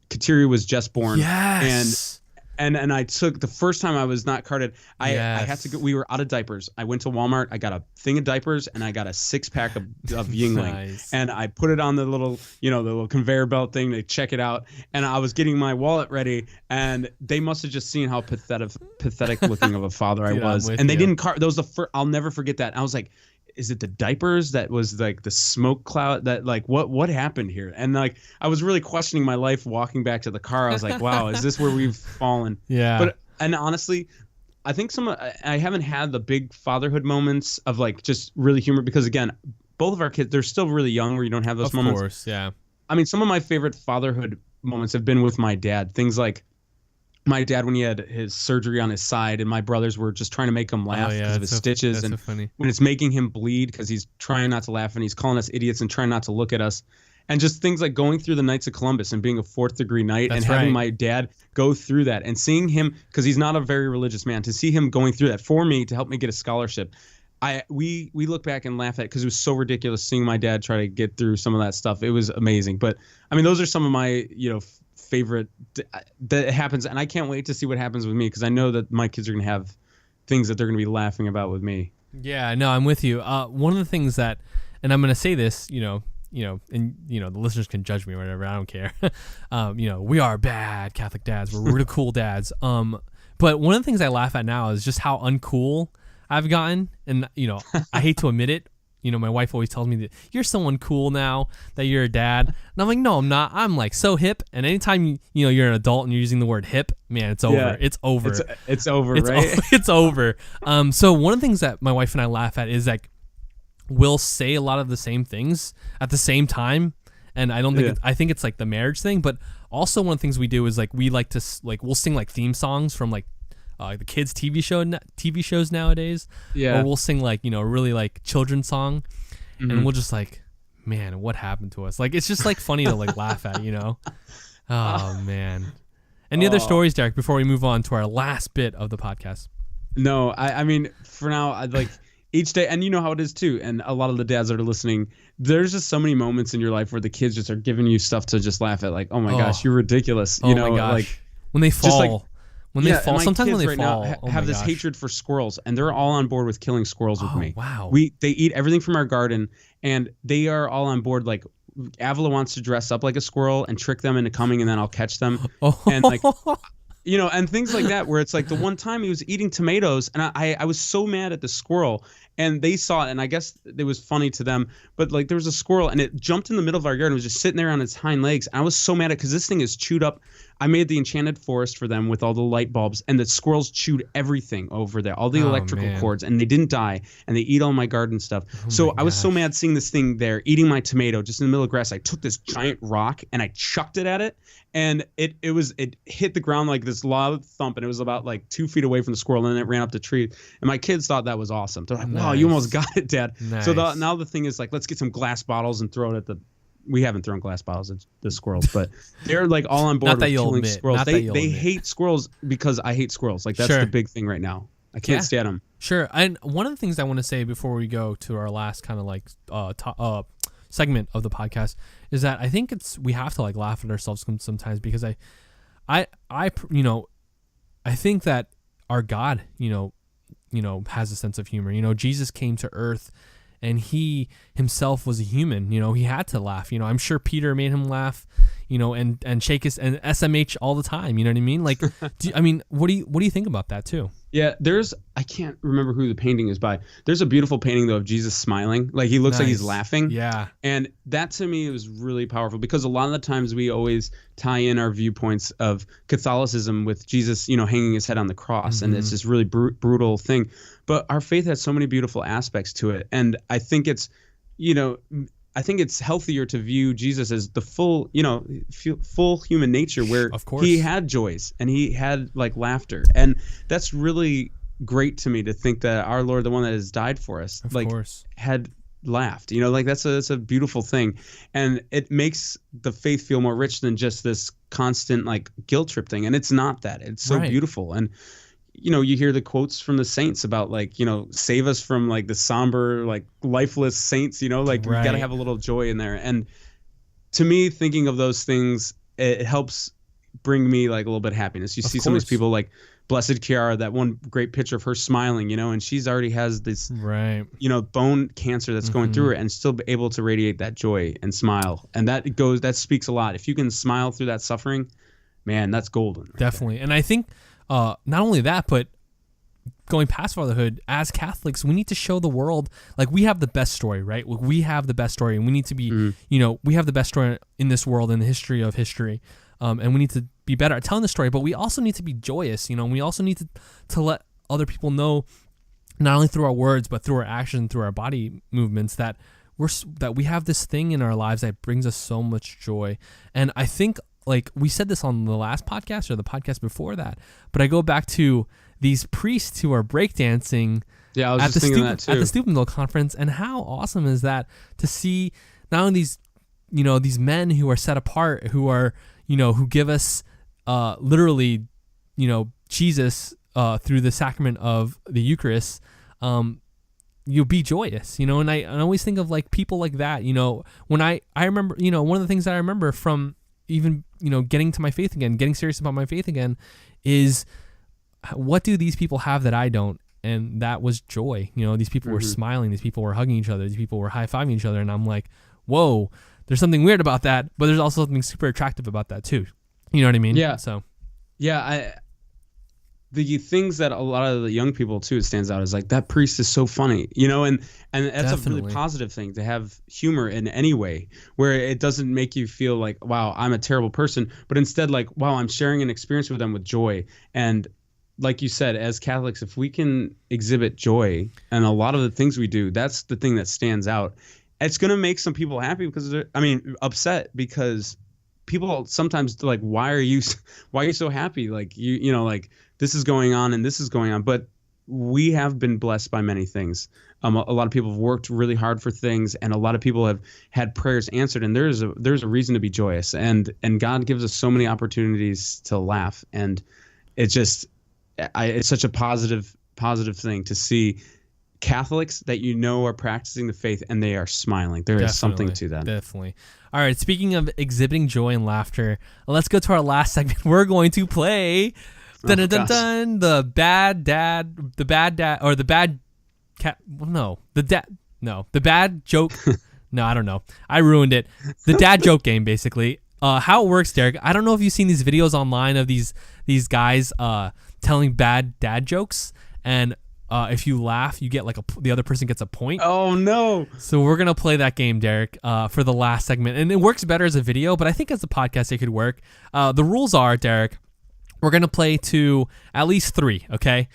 S2: Kateri was just born.
S1: Yes.
S2: And I took the first time I was not carded. I had to go. We were out of diapers. I went to Walmart. I got a thing of diapers and I got a 6-pack of Yingling. Nice. And I put it on the little, the little conveyor belt thing to check it out. And I was getting my wallet ready, and they must have just seen how pathetic looking of a father I was. And they didn't card. That was the first. I'll never forget that. I was like, is it the diapers that was like the smoke cloud that like what happened here? And like I was really questioning my life walking back to the car. I was like, wow, is this where we've fallen?
S1: Yeah.
S2: And honestly, I think I haven't had the big fatherhood moments of like just really humor, because again, both of our kids, they're still really young where you don't have those moments.
S1: Of course, yeah.
S2: I mean, some of my favorite fatherhood moments have been with my dad. Things like my dad when he had his surgery on his side and my brothers were just trying to make him laugh because of his stitches, and
S1: funny.
S2: When it's making him bleed because he's trying not to laugh and he's calling us idiots and trying not to look at us, and just things like going through the Knights of Columbus and being a 4th degree knight and having my dad go through that and seeing him, because he's not a very religious man, to see him going through that for me to help me get a scholarship. We look back and laugh at it because it was so ridiculous seeing my dad try to get through some of that stuff. It was amazing. But I mean, those are some of my favorite that happens, and I can't wait to see what happens with me, because I know that my kids are gonna have things that they're gonna be laughing about with me.
S1: Yeah, no, I'm with you. One of the things that, and I'm gonna say this, and the listeners can judge me or whatever, I don't care. We are bad Catholic dads. We're really cool dads. But one of the things I laugh at now is just how uncool I've gotten, and I hate to admit it. My wife always tells me that you're so uncool now that you're a dad. And I'm like, no, I'm not. I'm like so hip. And anytime, you're an adult and you're using the word hip, man, it's over. Yeah, it's over.
S2: It's over, right?
S1: It's over. So one of the things that my wife and I laugh at is like, we'll say a lot of the same things at the same time. And I don't think, I think it's like the marriage thing. But also one of the things we do is like, we like to, like, we'll sing like theme songs from like, the kids' TV shows nowadays. Yeah. Or we'll sing like, really like children's song. Mm-hmm. And we'll just like, man, what happened to us? Like, it's just like funny to like laugh at, Oh, man. Any other stories, Derek, before we move on to our last bit of the podcast?
S2: No, I mean, for now, I'd like each day, and you know how it is too. And a lot of the dads that are listening, there's just so many moments in your life where the kids just are giving you stuff to just laugh at. Like, oh my gosh, you're ridiculous.
S1: My gosh. Like when they fall. When they fall, sometimes when they fall,
S2: have this hatred for squirrels, and they're all on board with killing squirrels with me.
S1: Wow.
S2: They eat everything from our garden, and they are all on board. Like Avila wants to dress up like a squirrel and trick them into coming, and then I'll catch them. And like and things like that, where it's like the one time he was eating tomatoes, and I was so mad at the squirrel, and they saw it, and I guess it was funny to them, but like there was a squirrel, and it jumped in the middle of our yard and was just sitting there on its hind legs. And I was so mad at it because this thing is chewed up. I made the enchanted forest for them with all the light bulbs, and the squirrels chewed everything over there, all the electrical cords, and they didn't die, and they eat all my garden stuff. So I was so mad seeing this thing there eating my tomato just in the middle of grass. I took this giant rock and I chucked it at it, and it hit the ground like this loud thump, and it was about like 2 feet away from the squirrel, and then it ran up the tree. And my kids thought that was awesome. They're like, "Wow, you almost got it, Dad."
S1: Nice.
S2: So now the thing is like, let's get some glass bottles and throw it at the. We haven't thrown glass bottles at the squirrels, but they're like all on board with killing squirrels. They hate squirrels because I hate squirrels. Like that's the big thing right now. I can't stand them.
S1: Sure. And one of the things I want to say before we go to our last kind of like segment of the podcast is that I think we have to like laugh at ourselves sometimes, because I think that our God, has a sense of humor. Jesus came to earth, and he himself was a human. He had to laugh. I'm sure Peter made him laugh, and shake his and SMH all the time. You know what I mean? Like, what do you think about that too?
S2: Yeah, I can't remember who the painting is by. There's a beautiful painting though of Jesus smiling, like he looks like he's laughing.
S1: Yeah,
S2: and that to me was really powerful, because a lot of the times we always tie in our viewpoints of Catholicism with Jesus, hanging his head on the cross, and it's this really brutal thing. But our faith has so many beautiful aspects to it, and I think it's healthier to view Jesus as the full human nature, where he had joys and he had like laughter. And that's really great to me, to think that our Lord, the one that has died for us, had laughed. That's a beautiful thing. And it makes the faith feel more rich than just this constant like guilt trip thing. And it's not that. It's so beautiful. And you hear the quotes from the saints about like, save us from like the somber, like lifeless saints, like we got to have a little joy in there. And to me, thinking of those things, it helps bring me like a little bit of happiness. You see some of these people like Blessed Kiara, that one great picture of her smiling, and she's already has this, bone cancer that's going through her, and still be able to radiate that joy and smile. And that speaks a lot. If you can smile through that suffering, man, that's golden.
S1: Definitely. And I think, not only that, but going past fatherhood, as Catholics, we need to show the world, like, we have the best story, right? We have the best story, and we need to be, we have the best story in this world, in the history of history, and we need to be better at telling the story, but we also need to be joyous, and we also need to let other people know, not only through our words, but through our action, through our body movements, that we have this thing in our lives that brings us so much joy. And I think, like, we said this on the last podcast or the podcast before that, but I go back to these priests who are breakdancing at the Steubenville conference, and how awesome is that to see not only these men who are set apart, who are, who give us literally, Jesus through the sacrament of the Eucharist, you'll be joyous, and I always think of like people like that, when I remember, one of the things that I remember from even, getting to my faith again, getting serious about my faith again, is what do these people have that I don't? And that was joy. These people were smiling, these people were hugging each other, these people were high-fiving each other, and I'm like, whoa, there's something weird about that, but there's also something super attractive about that too. You know what I mean?
S2: Yeah.
S1: So,
S2: yeah, the things that a lot of the young people too, it stands out, is like, that priest is so funny, and that's
S1: Definitely.
S2: a really positive thing, to have humor in any way, where it doesn't make you feel like, wow, I'm a terrible person, but instead like, wow, I'm sharing an experience with them with joy. And like you said, as Catholics, if we can exhibit joy and a lot of the things we do, that's the thing that stands out. It's going to make some people happy because upset, because people sometimes like, why are you so happy? Like, like, this is going on and this is going on. But we have been blessed by many things. A lot of people have worked really hard for things, and a lot of people have had prayers answered, and there's a reason to be joyous, and God gives us so many opportunities to laugh. And it's just, it's such a positive thing to see Catholics that are practicing the faith, and they are smiling. There is something to that.
S1: Definitely. All right, speaking of exhibiting joy and laughter, let's go to our last segment. We're going to play the bad joke. No, I don't know. I ruined it. The dad joke game, basically. how it works, Derek, I don't know if you've seen these videos online of these guys telling bad dad jokes, and if you laugh, you get like the other person gets a point.
S2: Oh no!
S1: So we're gonna play that game, Derek, for the last segment, and it works better as a video, but I think as a podcast it could work. The rules are, Derek, we're gonna play to at least 3. Okay.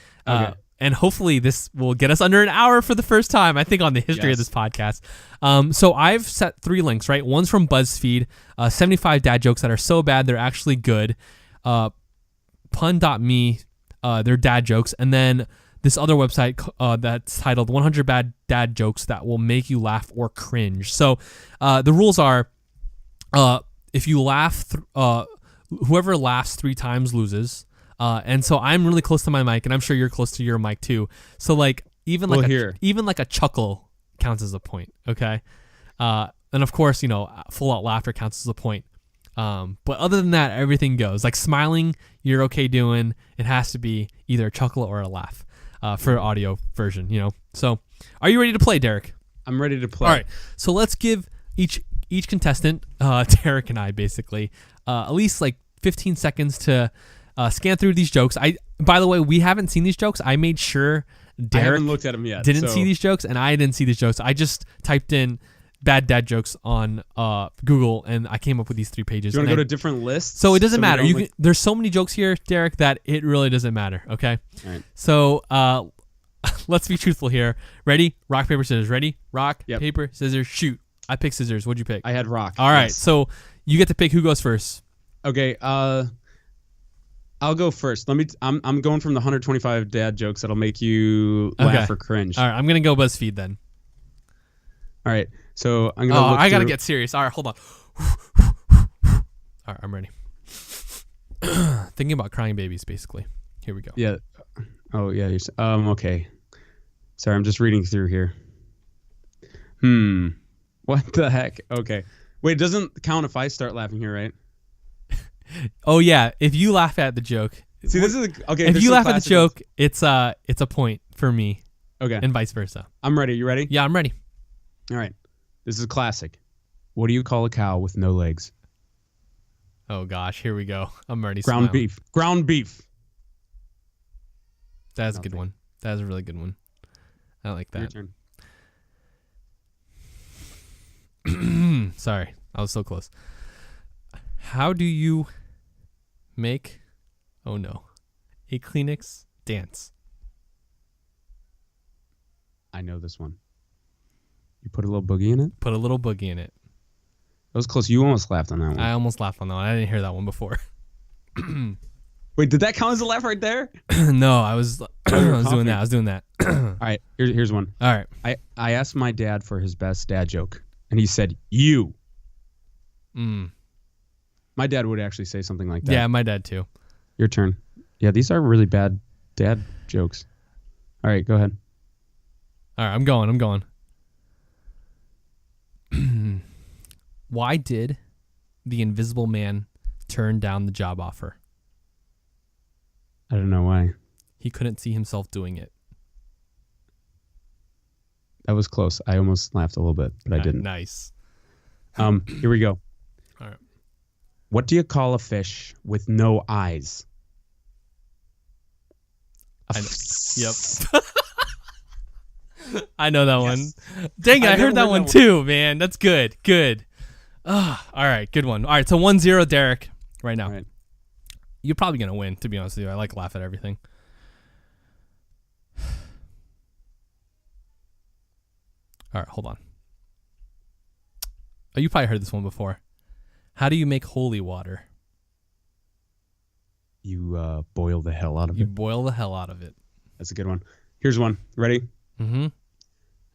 S1: And hopefully this will get us under an hour for the first time, I think, on the history of this podcast. So I've set 3 links, right? One's from BuzzFeed, 75 dad jokes that are so bad they're actually good. Pun.me, they're dad jokes, and then this other website that's titled 100 Bad Dad Jokes That Will Make You Laugh or Cringe. So the rules are, if you laugh, whoever laughs 3 times loses. And so I'm really close to my mic, and I'm sure you're close to your mic too. So like even like a chuckle counts as a point. Okay. And of course, full out laughter counts as a point. But other than that, everything goes. Like smiling, you're okay doing. It has to be either a chuckle or a laugh. For audio version, So, are you ready to play, Derek?
S2: I'm ready to play.
S1: All right. So let's give each contestant, Derek and I, basically, at least like 15 seconds to scan through these jokes. By the way, we haven't seen these jokes. I made sure Derek
S2: I haven't looked at them yet.
S1: Didn't see these jokes, and I didn't see these jokes. I just typed in bad dad jokes on Google, and I came up with these 3 pages.
S2: Do you want to go to different lists?
S1: So it doesn't matter. There's so many jokes here, Derek, that it really doesn't matter. Okay.
S2: All right.
S1: So let's be truthful here. Ready? Rock, paper, scissors. Ready? Rock, paper, scissors, shoot. I picked scissors. What'd you pick?
S2: I had rock.
S1: All right. So you get to pick who goes first.
S2: Okay. I'll go first. I'm going from the 125 dad jokes that'll make you laugh or cringe.
S1: All right. I'm gonna go BuzzFeed then.
S2: All right. So I'm gonna.
S1: I gotta get serious. All right, hold on. All right, I'm ready. Thinking about crying babies, basically. Here we go.
S2: Yeah. Oh yeah. Okay. Sorry, I'm just reading through here. What the heck? Okay. Wait, it doesn't count if I start laughing here, right?
S1: Oh yeah. If you laugh at the joke.
S2: See, this is okay.
S1: If you laugh at the joke, it's a point for me.
S2: Okay.
S1: And vice versa.
S2: I'm ready. You ready?
S1: Yeah, I'm ready.
S2: All right. This is a classic. What do you call a cow with no legs?
S1: Oh gosh, here we go. I'm already
S2: ground
S1: smiling.
S2: beef. Ground beef.
S1: That's a good one. That's a really good one. I like that.
S2: Your
S1: turn. Sorry, I was so close. How do you make, oh no, a Kleenex dance?
S2: I know this one. You put a little boogie in it?
S1: Put a little boogie in it.
S2: That was close. You almost laughed on that one.
S1: I almost laughed on that one. I didn't hear that one before.
S2: Wait, did that count as a laugh right there?
S1: No, I was doing that.
S2: All right, here's one.
S1: All right.
S2: I asked my dad for his best dad joke, and he said, you. My dad would actually say something like that.
S1: Yeah, my dad too.
S2: Your turn. Yeah, these are really bad dad jokes. All right, go ahead.
S1: All right, I'm going. Why did the Invisible Man turn down the job offer?
S2: I don't know why.
S1: He couldn't see himself doing it.
S2: That was close. I almost laughed a little bit, but I didn't.
S1: Nice.
S2: Here we go.
S1: All right.
S2: What do you call a fish with no eyes?
S1: Yep. I know that one. Dang it, I heard that one too, man. That's good. All right, good one. All right, so 1-0 Derek right now.
S2: Right.
S1: You're probably going to win, to be honest with you. I like laugh at everything. All right, hold on. Oh, you probably heard this one before. How do you make holy water?
S2: You boil the hell out of it.
S1: You boil the hell out of it.
S2: That's a good one. Here's one. Ready?
S1: Mm-hmm.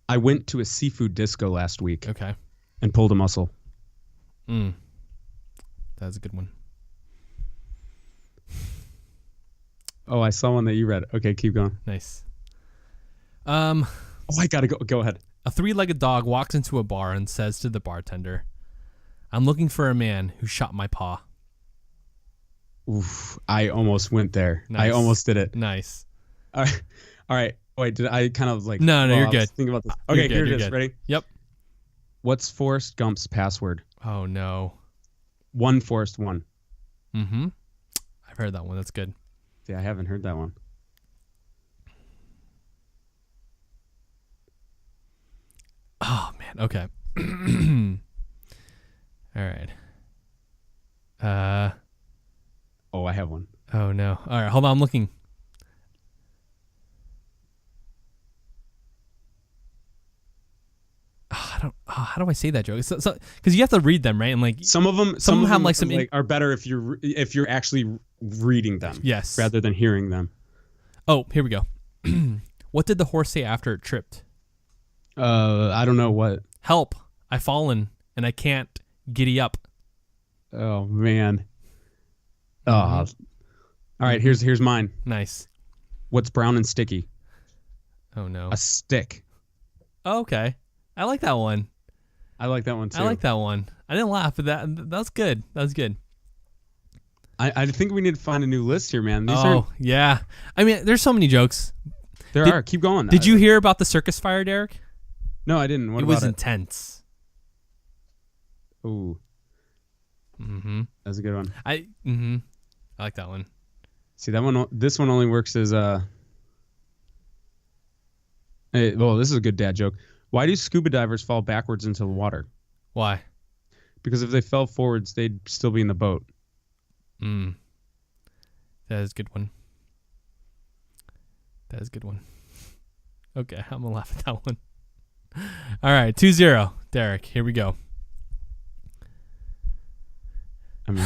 S2: I went to a seafood disco last week.
S1: Okay.
S2: And pulled a muscle.
S1: That's a good one.
S2: Oh, I saw one that you read. Okay, keep going.
S1: Nice.
S2: Oh, I gotta go. Go ahead.
S1: A 3-legged dog walks into a bar and says to the bartender, "I'm looking for a man who shot my paw."
S2: Oof, I almost went there.
S1: Nice.
S2: I almost did it.
S1: Nice.
S2: All right. Wait, did I kind of like...
S1: No, you're good.
S2: Think about this. Okay, here it is.
S1: Good.
S2: Ready?
S1: Yep.
S2: What's Forrest Gump's password?
S1: Oh, no.
S2: One Forest One.
S1: Mm-hmm. I've heard that one. That's good.
S2: Yeah, I haven't heard that one.
S1: Oh man. Okay. All right.
S2: Oh, I have one.
S1: Oh no. All right. Hold on. I'm looking. I don't. How do I say that joke? So, because you have to read them, right? And like
S2: Some of them
S1: have like some
S2: are better if you're actually reading them.
S1: Yes.
S2: Rather than hearing them.
S1: Oh, here we go. What did the horse say after it tripped?
S2: I don't know what.
S1: Help! I've fallen and I can't giddy up.
S2: Oh man.
S1: Mm-hmm.
S2: All right, here's mine.
S1: Nice.
S2: What's brown and sticky?
S1: Oh no.
S2: A stick.
S1: Oh, okay. I like that one.
S2: I like that one too.
S1: I like that one. I didn't laugh at that. That's good. That was good.
S2: I think we need to find a new list here, man.
S1: Yeah. I mean, there's so many jokes.
S2: There are. Keep going.
S1: Did you hear about the circus fire, Derek?
S2: No, I didn't. What
S1: It
S2: about
S1: was
S2: it?
S1: intense.
S2: Ooh.
S1: Mm-hmm.
S2: That's a good one.
S1: I like that one.
S2: See, that one. This one only works as Hey, well, this is a good dad joke. Why do scuba divers fall backwards into the water?
S1: Why?
S2: Because if they fell forwards, they'd still be in the boat.
S1: That is a good one. That is a good one. Okay, I'm gonna laugh at that one. All right, 2-0. Derek, here we go.
S2: I mean,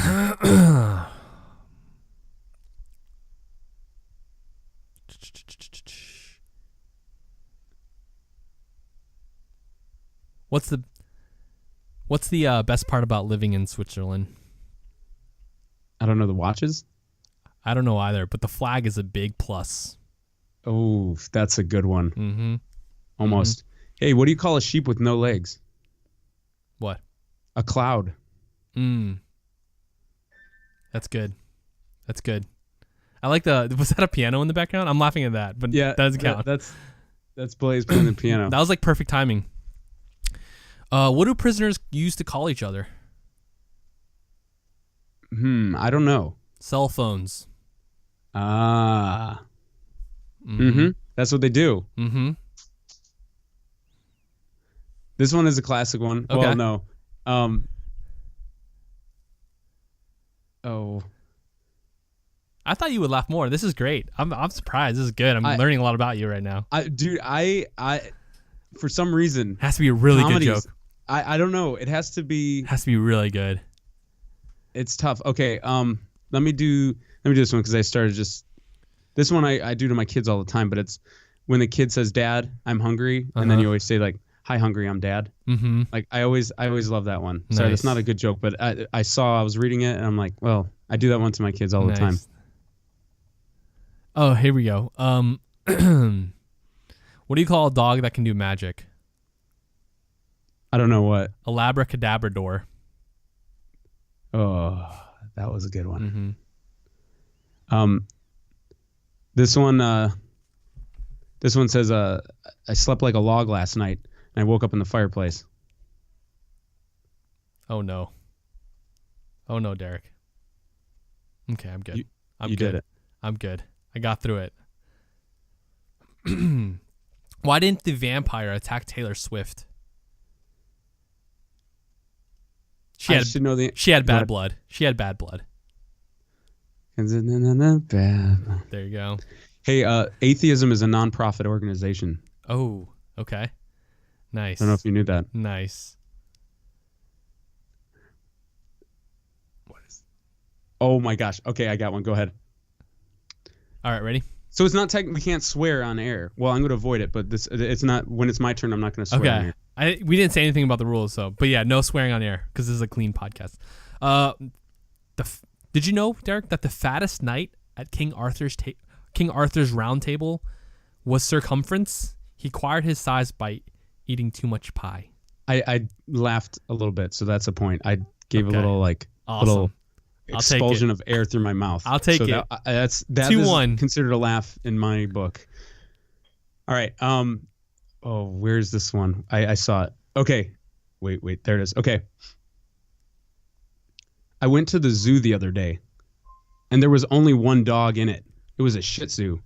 S1: What's the best part about living in Switzerland?
S2: I don't know, the watches?
S1: I don't know either, but the flag is a big plus.
S2: Oh, that's a good one.
S1: Mm-hmm.
S2: Almost. Mm-hmm. Hey, what do you call a sheep with no legs?
S1: What?
S2: A cloud.
S1: That's good. That's good. I like was that a piano in the background? I'm laughing at that, but
S2: yeah,
S1: that doesn't count.
S2: That's Blaze playing the piano.
S1: That was like perfect timing. What do prisoners use to call each other?
S2: I don't know.
S1: Cell phones.
S2: Ah. Mm-hmm. That's what they do.
S1: Mm-hmm.
S2: This one is a classic one.
S1: Okay.
S2: Well, no. Oh.
S1: I thought you would laugh more. This is great. I'm surprised. This is good. I'm learning a lot about you right now.
S2: Dude, I for some reason
S1: it has to be a really good joke.
S2: I don't know. It has to be.
S1: It has to be really good.
S2: It's tough. Okay. Let me do this one because I started just. This one I do to my kids all the time, but it's when the kid says, "Dad, I'm hungry," and then you always say like, "Hi, hungry, I'm Dad."
S1: Mm-hmm.
S2: Like I always love that one.
S1: Nice.
S2: Sorry, that's not a good joke, but I was reading it and I'm like, well, I do that one to my kids all the time.
S1: Oh, here we go. What do you call a dog that can do magic?
S2: I don't know what.
S1: A labracadabrador.
S2: Oh, that was a good one. Mm-hmm. This one says, I slept like a log last night and I woke up in the fireplace.
S1: Oh no, Derek. Okay, I'm good.
S2: You did it.
S1: I'm good. I got through it. Why didn't the vampire attack Taylor Swift? She had bad blood. She had bad blood. There you go.
S2: Hey, atheism is a non-profit organization.
S1: Oh, okay. Nice.
S2: I don't know if you knew that.
S1: Nice.
S2: Oh my gosh. Okay, I got one. Go ahead.
S1: All right, ready?
S2: So it's not we can't swear on air. Well, I'm going to avoid it, but it's not when it's my turn. I'm not going to swear on air.
S1: We didn't say anything about the rules, but yeah, no swearing on air because this is a clean podcast. Did you know, Derek, that the fattest knight at King Arthur's round table was circumference? He acquired his size by eating too much pie.
S2: I laughed a little bit, so that's a point. I gave a little
S1: awesome.
S2: Little expulsion of air through my mouth.
S1: I'll take it.
S2: That
S1: 2-1.
S2: is considered a laugh in my book. All right. Oh, where's this one? I saw it. Okay. Wait. There it is. Okay. I went to the zoo the other day, and there was only one dog in it. It was a Shih Tzu.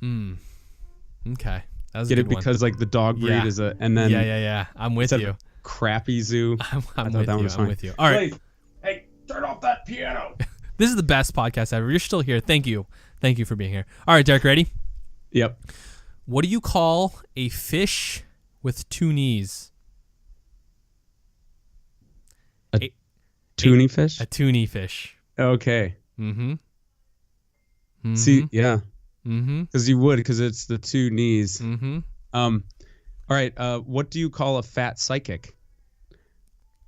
S1: Okay. That was
S2: Get
S1: a
S2: it
S1: good one.
S2: because like the dog breed
S1: Yeah.
S2: is and then
S1: Yeah. I'm with
S2: instead
S1: you.
S2: of crappy zoo.
S1: I'm
S2: I thought
S1: with
S2: that
S1: you.
S2: was
S1: I'm
S2: fine.
S1: with you. All right.
S2: Hey, turn off that piano.
S1: This is the best podcast ever. You're still here. Thank you. Thank you for being here. All right, Derek, ready?
S2: Yep.
S1: What do you call a fish with two knees?
S2: Toonie fish?
S1: A toonie fish.
S2: Okay.
S1: Mm-hmm.
S2: See, yeah.
S1: Mm-hmm.
S2: Because you would, because it's the two knees.
S1: Mm-hmm.
S2: All right. What do you call a fat psychic?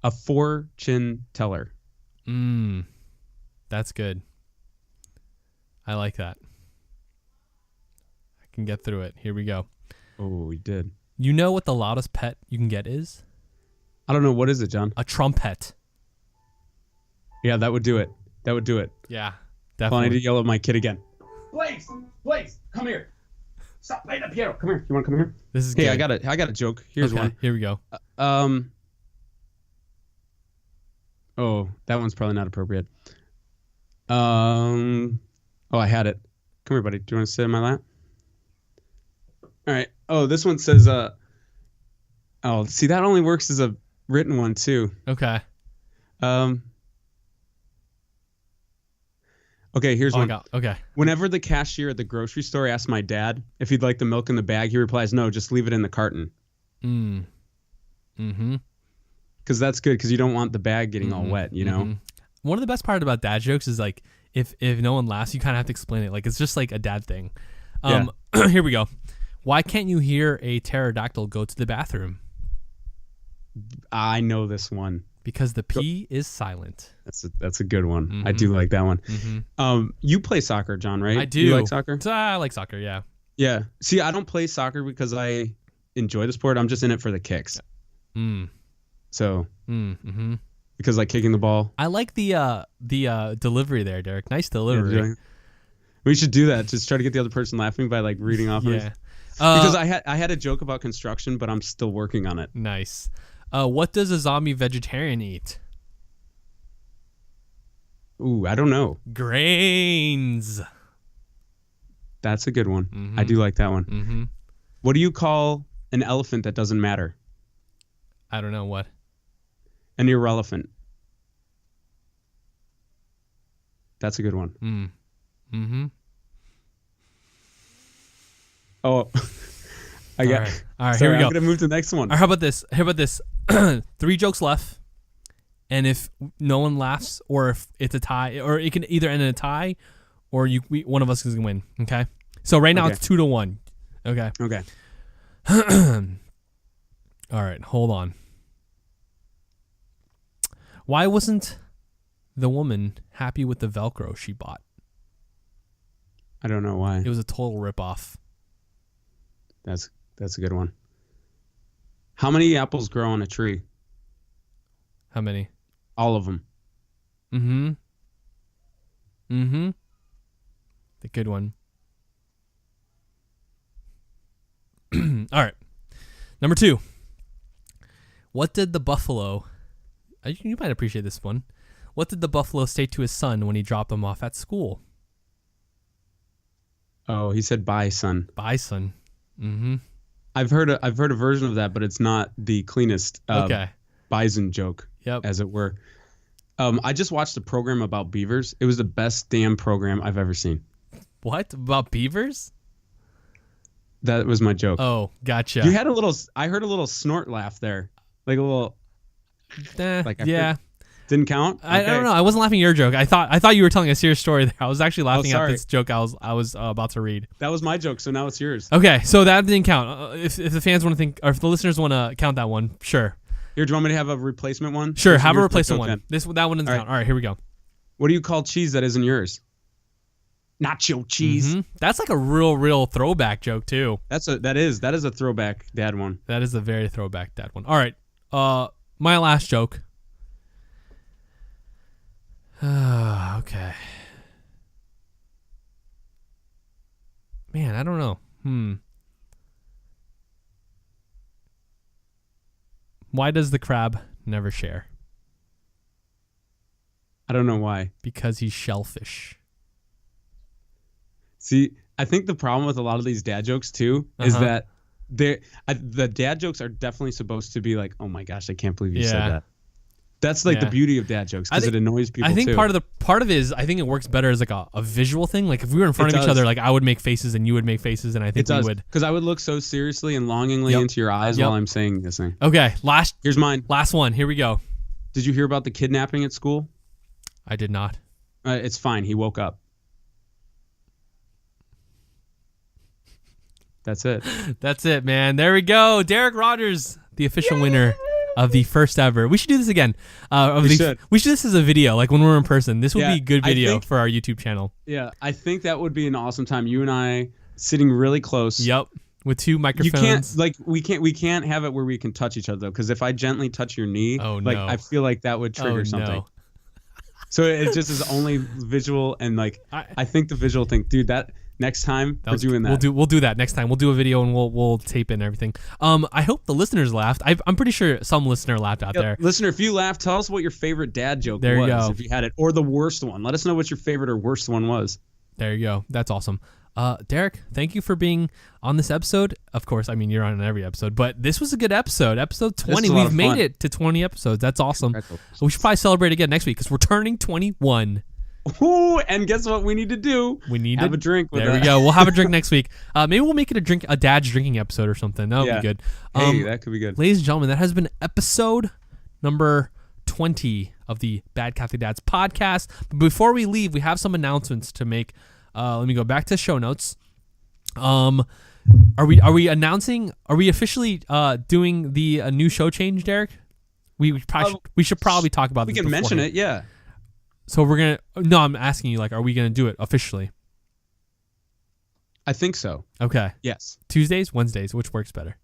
S2: A fortune teller.
S1: That's good. I like that. I can get through it. Here we go.
S2: Oh, we did.
S1: You know what the loudest pet you can get is?
S2: I don't know. What is it, John?
S1: A trumpet.
S2: Yeah, that would do it. That would do it.
S1: Yeah,
S2: Well, I
S1: definitely.
S2: need to yell at my kid again. Blaze, come here. Stop playing the piano. Come here. You want to come here?
S1: This is
S2: Hey,
S1: good.
S2: I got a joke. Here's
S1: Okay,
S2: one.
S1: here we go.
S2: Oh, that one's probably not appropriate. Oh, I had it. Come here, buddy. Do you want to sit in my lap? All right. Oh, this one says, oh, see, that only works as a written one too.
S1: Okay.
S2: Okay, here's one.
S1: Okay.
S2: Whenever the cashier at the grocery store asks my dad if he'd like the milk in the bag, he replies, "No, just leave it in the carton."
S1: Mm-hmm.
S2: Because that's good, because you don't want the bag getting all wet, you know?
S1: One of the best part about dad jokes is like if no one laughs, you kind of have to explain it. Like it's just like a dad thing. Here we go. Why can't you hear a pterodactyl go to the bathroom?
S2: I know this one.
S1: Because the P is silent.
S2: That's a good one. I do like that one. You play soccer, John, right?
S1: I do.
S2: You like soccer?
S1: I like soccer, yeah.
S2: Yeah. See, I don't play soccer because I enjoy the sport. I'm just in it for the kicks. So, because like kicking the ball.
S1: I like the delivery there, Derek. Nice delivery.
S2: Yeah, we should do that. Just try to get the other person laughing by like reading off of it. Because I had a joke about construction, but I'm still working on it.
S1: Nice. What does a zombie vegetarian eat?
S2: Ooh, I don't know.
S1: Grains.
S2: That's a good one. I do like that one. What do you call an elephant that doesn't matter?
S1: I don't know what.
S2: An irrelevant. That's a good one. Oh, I got.
S1: All right,
S2: sorry,
S1: here we go.
S2: I'm gonna move to the next one.
S1: How about this? 3 jokes left, and if no one laughs, or if it's a tie, or it can either end in a tie, or one of us is gonna win. Okay. So right now it's 2-1. Okay.
S2: Okay.
S1: All right. Hold on. Why wasn't the woman happy with the Velcro she bought?
S2: I don't know why.
S1: It was a total ripoff.
S2: That's a good one. How many apples grow on a tree?
S1: How many?
S2: All of them.
S1: The good one. All right. Number 2. What did the buffalo... You might appreciate this one. What did the buffalo say to his son when he dropped him off at school?
S2: Oh, he said, "Bye, son."
S1: Bye, son.
S2: I've heard a version of that, but it's not the cleanest bison joke, as it were. I just watched a program about beavers. It was the best damn program I've ever seen.
S1: What? About beavers?
S2: That was my joke.
S1: Oh, gotcha.
S2: You had I heard a little snort laugh there. Like a little.
S1: Yeah.
S2: Didn't count? Okay.
S1: I don't know. I wasn't laughing at your joke. I thought you were telling a serious story there. I was actually laughing at
S2: sorry.
S1: this joke I was about to read.
S2: That was my joke, so now it's yours.
S1: Okay, so that didn't count. If the fans want to think, or if the listeners want to count that one, sure.
S2: Here, do you want me to have a replacement one?
S1: Sure, have a replacement one. That one doesn't
S2: All
S1: count. All right, here we go.
S2: What do you call cheese that isn't yours? Nacho cheese.
S1: That's like a real throwback joke too.
S2: That is a throwback dad one.
S1: That is a very throwback dad one. All right, my last joke. Okay. Man, I don't know. Why does the crab never share?
S2: I don't know why.
S1: Because he's shellfish.
S2: See, I think the problem with a lot of these dad jokes too is that the dad jokes are definitely supposed to be like, oh my gosh, I can't believe you said that. That's like the beauty of dad jokes because it annoys people.
S1: I think
S2: too.
S1: part of it is I think it works better as like a visual thing. Like if we were in front of each other, like I would make faces and you would make faces, and I think we would.
S2: Because I would look so seriously and longingly into your eyes while I'm saying this thing.
S1: Okay, here's
S2: mine.
S1: Last one. Here we go.
S2: Did you hear about the kidnapping at school?
S1: I did not.
S2: It's fine. He woke up. That's it.
S1: That's it, man. There we go. Derek Rogers, the official winner of the first ever. We should do this again. We should do this as a video, like when we're in person. This would be a good video for our YouTube channel.
S2: Yeah, I think that would be an awesome time. You and I sitting really close.
S1: Yep, with two microphones.
S2: We can't have it where we can touch each other though, because if I gently touch your knee, I feel like that would trigger something. No. So it just is only visual, and like I think the visual thing, dude. Next time we're doing that.
S1: We'll do that next time. We'll do a video and we'll tape in everything. I hope the listeners laughed. I'm pretty sure some listener laughed out there.
S2: Listener, if you laughed, tell us what your favorite dad joke was.
S1: You go.
S2: If you had it, or the worst one. Let us know what your favorite or worst one was.
S1: There you go. That's awesome. Derek, thank you for being on this episode. Of course, I mean you're on every episode, but this was a good episode. Episode 20. We've made it to 20 episodes. That's awesome. We should probably celebrate again next week because we're turning 21.
S2: Ooh, and guess what we need to do?
S1: We need
S2: to have a drink with
S1: There we go. We'll have a drink next week. Maybe we'll make it a dad's drinking episode or something. That would be good.
S2: Hey, that could be good.
S1: Ladies and gentlemen, that has been episode number 20 of the Bad Catholic Dads podcast. But before we leave, we have some announcements to make. Let me go back to show notes. Are we announcing? Are we officially doing the new show change, Derek? We should probably talk about this.
S2: We can mention it, yeah.
S1: So we're gonna. No, I'm asking you. Like, are we gonna do it officially?
S2: I think so.
S1: Okay.
S2: Yes.
S1: Tuesdays, Wednesdays, which works better?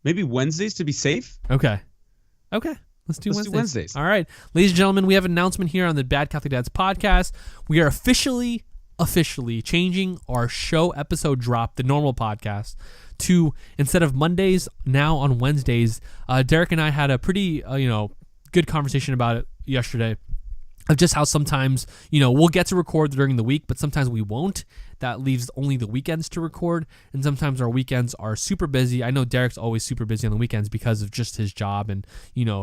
S2: Maybe Wednesdays to be safe.
S1: Okay. Let's do Wednesdays. All right, ladies and gentlemen, we have an announcement here on the Bad Catholic Dads podcast. We are officially changing our show episode drop, the normal podcast, to instead of Mondays, now on Wednesdays. Derek and I had a pretty good conversation about it yesterday. Of just how sometimes, we'll get to record during the week, but sometimes we won't. That leaves only the weekends to record, and sometimes our weekends are super busy. I know Derek's always super busy on the weekends because of just his job and,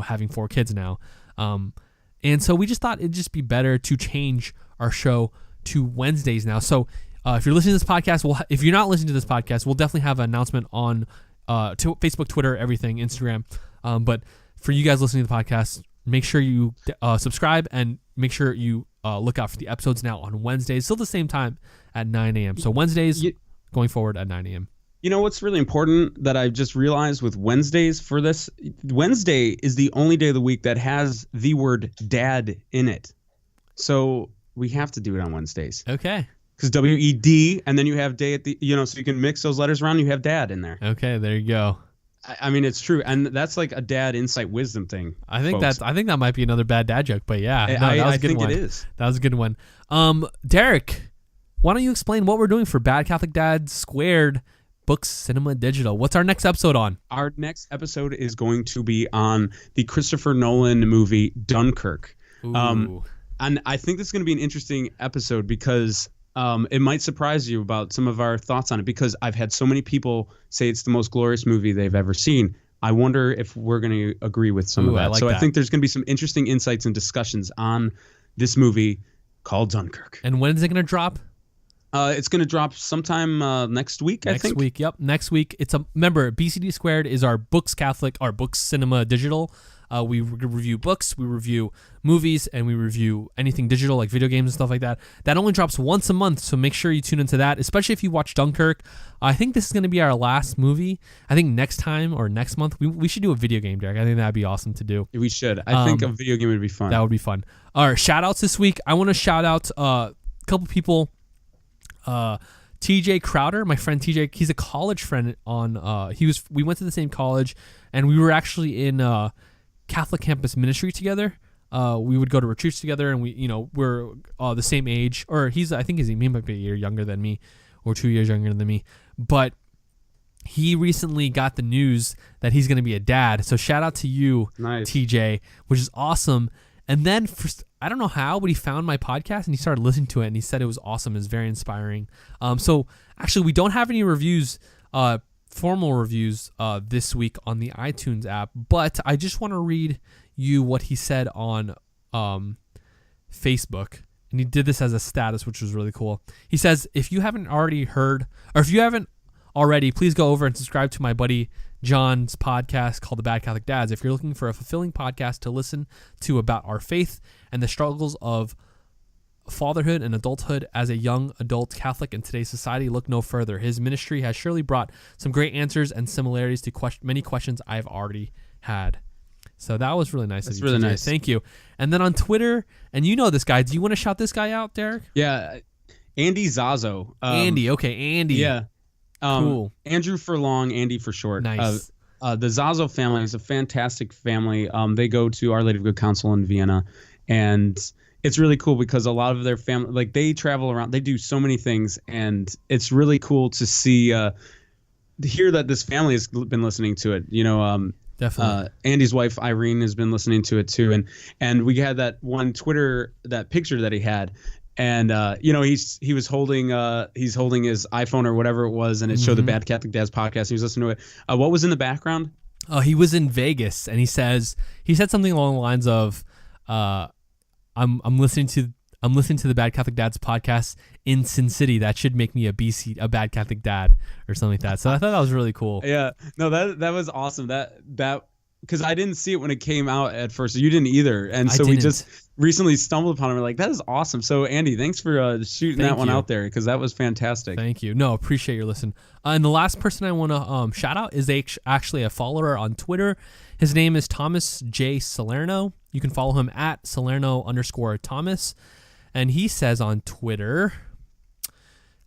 S1: having 4 kids now. And so we just thought it'd just be better to change our show to Wednesdays now. So if you're listening to this podcast, if you're not listening to this podcast, we'll definitely have an announcement on Facebook, Twitter, everything, Instagram. But for you guys listening to the podcast, make sure you subscribe and make sure you look out for the episodes now on Wednesdays, still the same time at 9 a.m. So Wednesdays going forward at 9 a.m.
S2: You know what's really important that I just realized with Wednesdays for this? Wednesday is the only day of the week that has the word dad in it. So we have to do it on Wednesdays.
S1: Okay.
S2: Because W-E-D, and then you have day at the, so you can mix those letters around, you have dad in there.
S1: Okay, there you go.
S2: I mean, it's true, and that's like a dad insight wisdom thing.
S1: I think that might be another bad dad joke, but yeah, that was a good one.
S2: I think it is.
S1: That was a good one. Derek, why don't you explain what we're doing for Bad Catholic Dads Squared Books Cinema Digital? What's our next episode on? Our
S2: next episode is going to be on the Christopher Nolan movie Dunkirk.
S1: Ooh.
S2: And I think this is going to be an interesting episode because it might surprise you about some of our thoughts on it, because I've had so many people say it's the most glorious movie they've ever seen. I wonder if we're going to agree with some of that. I think there's going to be some interesting insights and discussions on this movie called Dunkirk.
S1: And when is it going to drop?
S2: It's going to drop sometime next week, I think.
S1: Next week, yep. Next week. Remember, BCD Squared is our Books Cinema Digital. We review books, we review movies, and we review anything digital like video games and stuff like that. That only drops once a month, so make sure you tune into that, especially if you watch Dunkirk. I think this is going to be our last movie. I think next time or next month, we should do a video game, Derek. I think that'd be awesome to do.
S2: We should. I think a video game would be fun.
S1: That would be fun. All right, shout-outs this week. I want to shout out a couple people. TJ Crowder, my friend TJ, he's a college friend we went to the same college, and we were actually in Catholic campus ministry together. We would go to retreats together, and we're the same age, or he might be a year younger than me, or 2 years younger than me. But he recently got the news that he's going to be a dad. So shout out to you,
S2: nice.
S1: TJ, which is awesome. And then I don't know how, but he found my podcast and he started listening to it, and he said it was awesome. It was very inspiring. So actually, we don't have any reviews, formal reviews, this week on the iTunes app, but I just want to read you what he said on Facebook. And he did this as a status, which was really cool. He says, if you haven't already heard, or if you haven't already, please go over and subscribe to my buddy John's podcast called The Bad Catholic Dads. If you're looking for a fulfilling podcast to listen to about our faith and the struggles of fatherhood and adulthood as a young adult Catholic in today's society, look no further. His ministry has surely brought some great answers and similarities to many questions I've already had. So that was really nice of you.
S2: That's really
S1: TJ.
S2: nice.
S1: Thank you. And then on Twitter, and you know this guy. Do you want to shout this guy out, Derek?
S2: Yeah, Andy Zazo.
S1: Andy. Okay, Andy.
S2: Yeah.
S1: Cool.
S2: Andrew for long, Andy for short.
S1: Nice.
S2: The Zazo family is a fantastic family. They go to Our Lady of Good Counsel in Vienna, and it's really cool because a lot of their family, like they travel around, they do so many things, and it's really cool to see, to hear that this family has been listening to it. You know,
S1: Definitely.
S2: Andy's wife Irene has been listening to it too, and we had that one Twitter, that picture that he had. And you know, he was holding his iPhone or whatever it was, and it showed the Bad Catholic Dads podcast. He was listening to it. What was in the background?
S1: He was in Vegas, and he said something along the lines of, I'm listening to the Bad Catholic Dads podcast in Sin City. That should make me a Bad Catholic Dad or something like that. So I thought that was really cool.
S2: Yeah, no, that was awesome. That because I didn't see it when it came out at first. You didn't either, and so we just recently stumbled upon it. We're like, that is awesome. So Andy, thanks for shooting that one out there, because that was fantastic.
S1: Thank you. No, appreciate your listen. And the last person I want to shout out is actually a follower on Twitter. His name is Thomas J. Salerno. You can follow him at Salerno_Thomas. And he says on Twitter,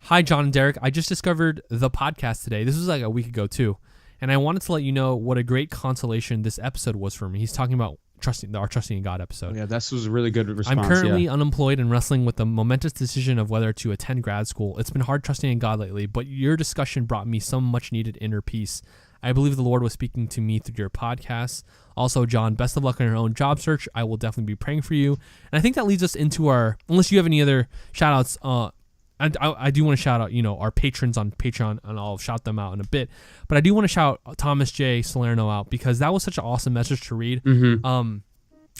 S1: "Hi, Jon and Derek. I just discovered the podcast today." This was like a week ago too. "And I wanted to let you know what a great consolation this episode was for me." He's talking about our Trusting in God episode.
S2: Oh, yeah, this was a really good response.
S1: "I'm currently unemployed and wrestling with the momentous decision of whether to attend grad school. It's been hard trusting in God lately, but your discussion brought me some much needed inner peace. I believe the Lord was speaking to me through your podcast. Also, Jon, best of luck on your own job search. I will definitely be praying for you." And I think that leads us into unless you have any other shout outs, I do want to shout out, our patrons on Patreon, and I'll shout them out in a bit. But I do want to shout Thomas J. Salerno out, because that was such an awesome message to read.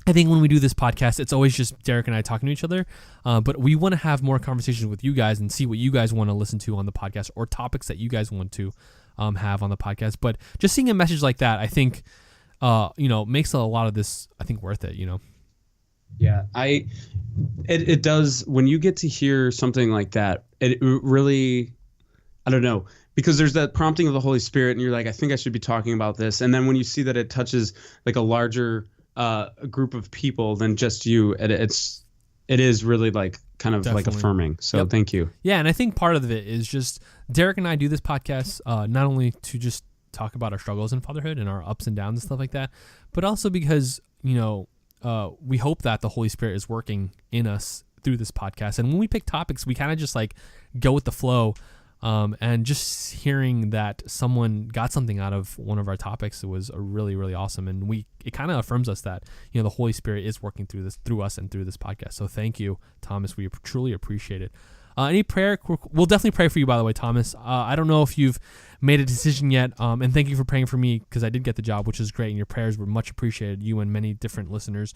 S1: I think when we do this podcast, it's always just Derek and I talking to each other. But we want to have more conversations with you guys and see what you guys want to listen to on the podcast, or topics that you guys want to have on the podcast. But just seeing a message like that, I think, makes a lot of this, I think, worth it,
S2: Yeah, it does. When you get to hear something like that, it really, I don't know, because there's that prompting of the Holy Spirit, and you're like, I think I should be talking about this. And then when you see that it touches like a larger group of people than just you, it is really like kind of
S1: Definitely.
S2: like affirming. So Thank you.
S1: Yeah, and I think part of it is just Derek and I do this podcast not only to just talk about our struggles in fatherhood and our ups and downs and stuff like that, but also because, we hope that the Holy Spirit is working in us through this podcast. And when we pick topics, we kind of just like go with the flow. And just hearing that someone got something out of one of our topics, it was really, really awesome. And it kind of affirms us that, the Holy Spirit is working through us and through this podcast. So thank you, Thomas. We truly appreciate it. Any prayer? We'll definitely pray for you, by the way, Thomas. I don't know if you've made a decision yet. And thank you for praying for me, because I did get the job, which is great. And your prayers were much appreciated, you and many different listeners.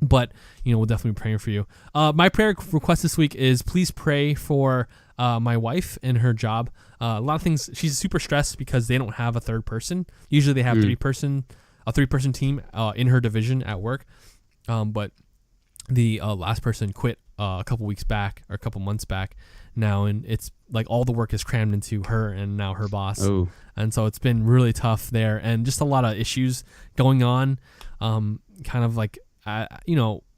S1: But, we'll definitely be praying for you. My prayer request this week is please pray for my wife and her job. A lot of things. She's super stressed because they don't have a third person. Usually they have a three-person team in her division at work. But the last person quit a couple months back now, and it's like all the work is crammed into her and now her boss.
S2: Oh.
S1: And so it's been really tough there, and just a lot of issues going on. Kind of like,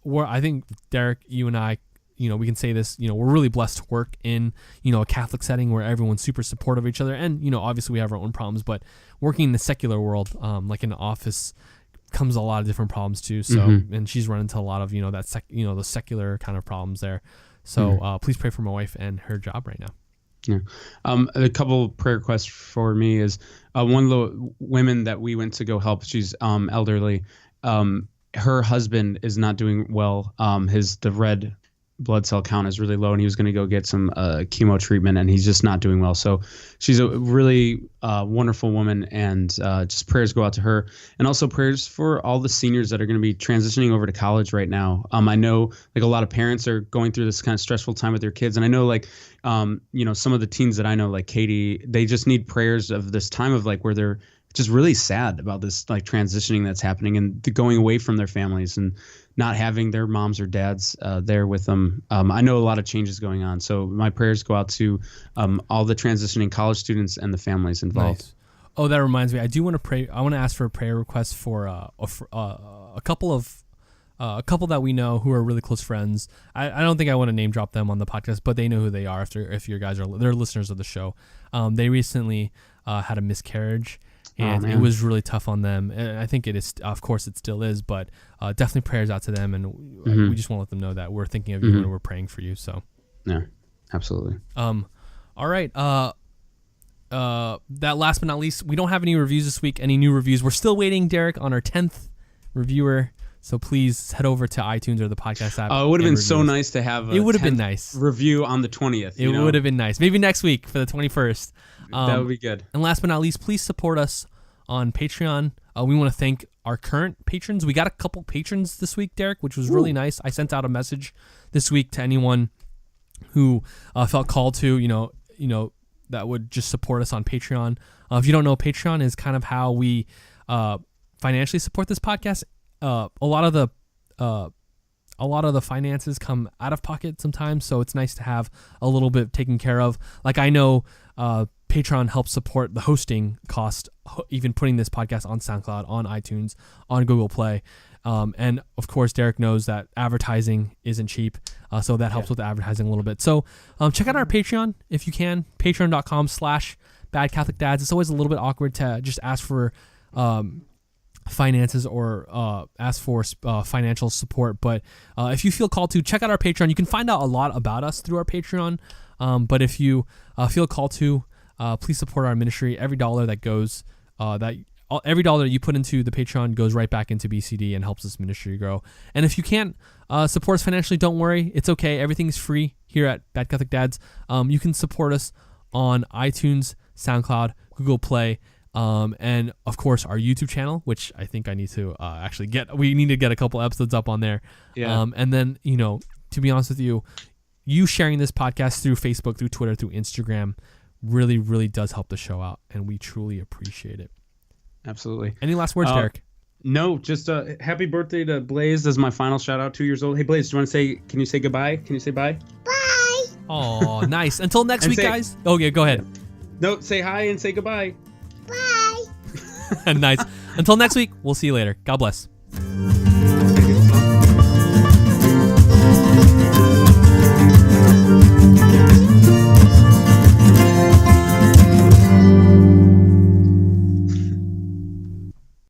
S1: where I think Derek, you and I, we can say this, we're really blessed to work in, a Catholic setting where everyone's super supportive of each other. And, obviously we have our own problems, but working in the secular world, like in the office, comes a lot of different problems too. So, and she's run into a lot of, the secular kind of problems there. So please pray for my wife and her job right now.
S2: Yeah. A couple prayer requests for me is one of the women that we went to go help. She's elderly. her husband is not doing well. The red blood cell count is really low, and he was going to go get some chemo treatment, and he's just not doing well. So she's a really wonderful woman, and just prayers go out to her, and also prayers for all the seniors that are going to be transitioning over to college right now. I know like a lot of parents are going through this kind of stressful time with their kids, and I know like some of the teens that I know, like Katie, they just need prayers of this time of like where they're just really sad about this like transitioning that's happening and going away from their families and not having their moms or dads there with them. I know a lot of changes going on, so my prayers go out to all the transitioning college students and the families involved.
S1: Nice. Oh, that reminds me. I do want to pray. I want to ask for a prayer request for a couple that we know who are really close friends. I don't think I want to name drop them on the podcast, but they know who they are if you guys they're listeners of the show. They recently had a miscarriage. And it was really tough on them. And I think it is, of course, it still is, but definitely prayers out to them. And we just want to let them know that we're thinking of you and we're praying for you. So,
S2: yeah, absolutely.
S1: All right. That last but not least, we don't have any reviews this week, any new reviews. We're still waiting, Derek, on our 10th reviewer. So please head over to iTunes or the podcast app.
S2: Oh, it would have been so nice to have
S1: it would have been nice
S2: review on the 20th.
S1: It would have been nice. Maybe next week for the 21st.
S2: That would be good.
S1: And last but not least, please support us on Patreon. We want to thank our current patrons. We got a couple patrons this week, Derek, which was really nice. I sent out a message this week to anyone who felt called to, that would just support us on Patreon. If you don't know, Patreon is kind of how we financially support this podcast. A lot of the finances come out of pocket sometimes, so it's nice to have a little bit taken care of. Like I know Patreon helps support the hosting cost, even putting this podcast on SoundCloud, on iTunes, on Google Play. And of course, Derek knows that advertising isn't cheap, so that helps with the advertising a little bit. So check out our Patreon if you can, patreon.com/badcatholicdads. It's always a little bit awkward to just ask for finances or ask for financial support, but if you feel called to, check out our Patreon. You can find out a lot about us through our Patreon, but if you feel called to, please support our ministry. Every dollar that goes every dollar that you put into the Patreon goes right back into BCD and helps this ministry grow. And if you can't support us financially, don't worry, it's okay. Everything's free here at Bad Catholic Dads. You can support us on iTunes, SoundCloud, Google Play, and of course our YouTube channel, which I think I need to we need to get a couple episodes up on there.
S2: Yeah.
S1: And then, to be honest with you sharing this podcast through Facebook, through Twitter, through Instagram really, really does help the show out, and we truly appreciate it.
S2: Absolutely.
S1: Any last words, Derek?
S2: No, just happy birthday to Blaze as my final shout out, 2 years old. Hey Blaze, can you say goodbye? Can you say bye?
S3: Bye.
S1: Oh, nice. Until next week, guys. Oh yeah, go ahead.
S2: No, say hi and say goodbye.
S3: Bye.
S1: Nice. Until next week, we'll see you later. God bless.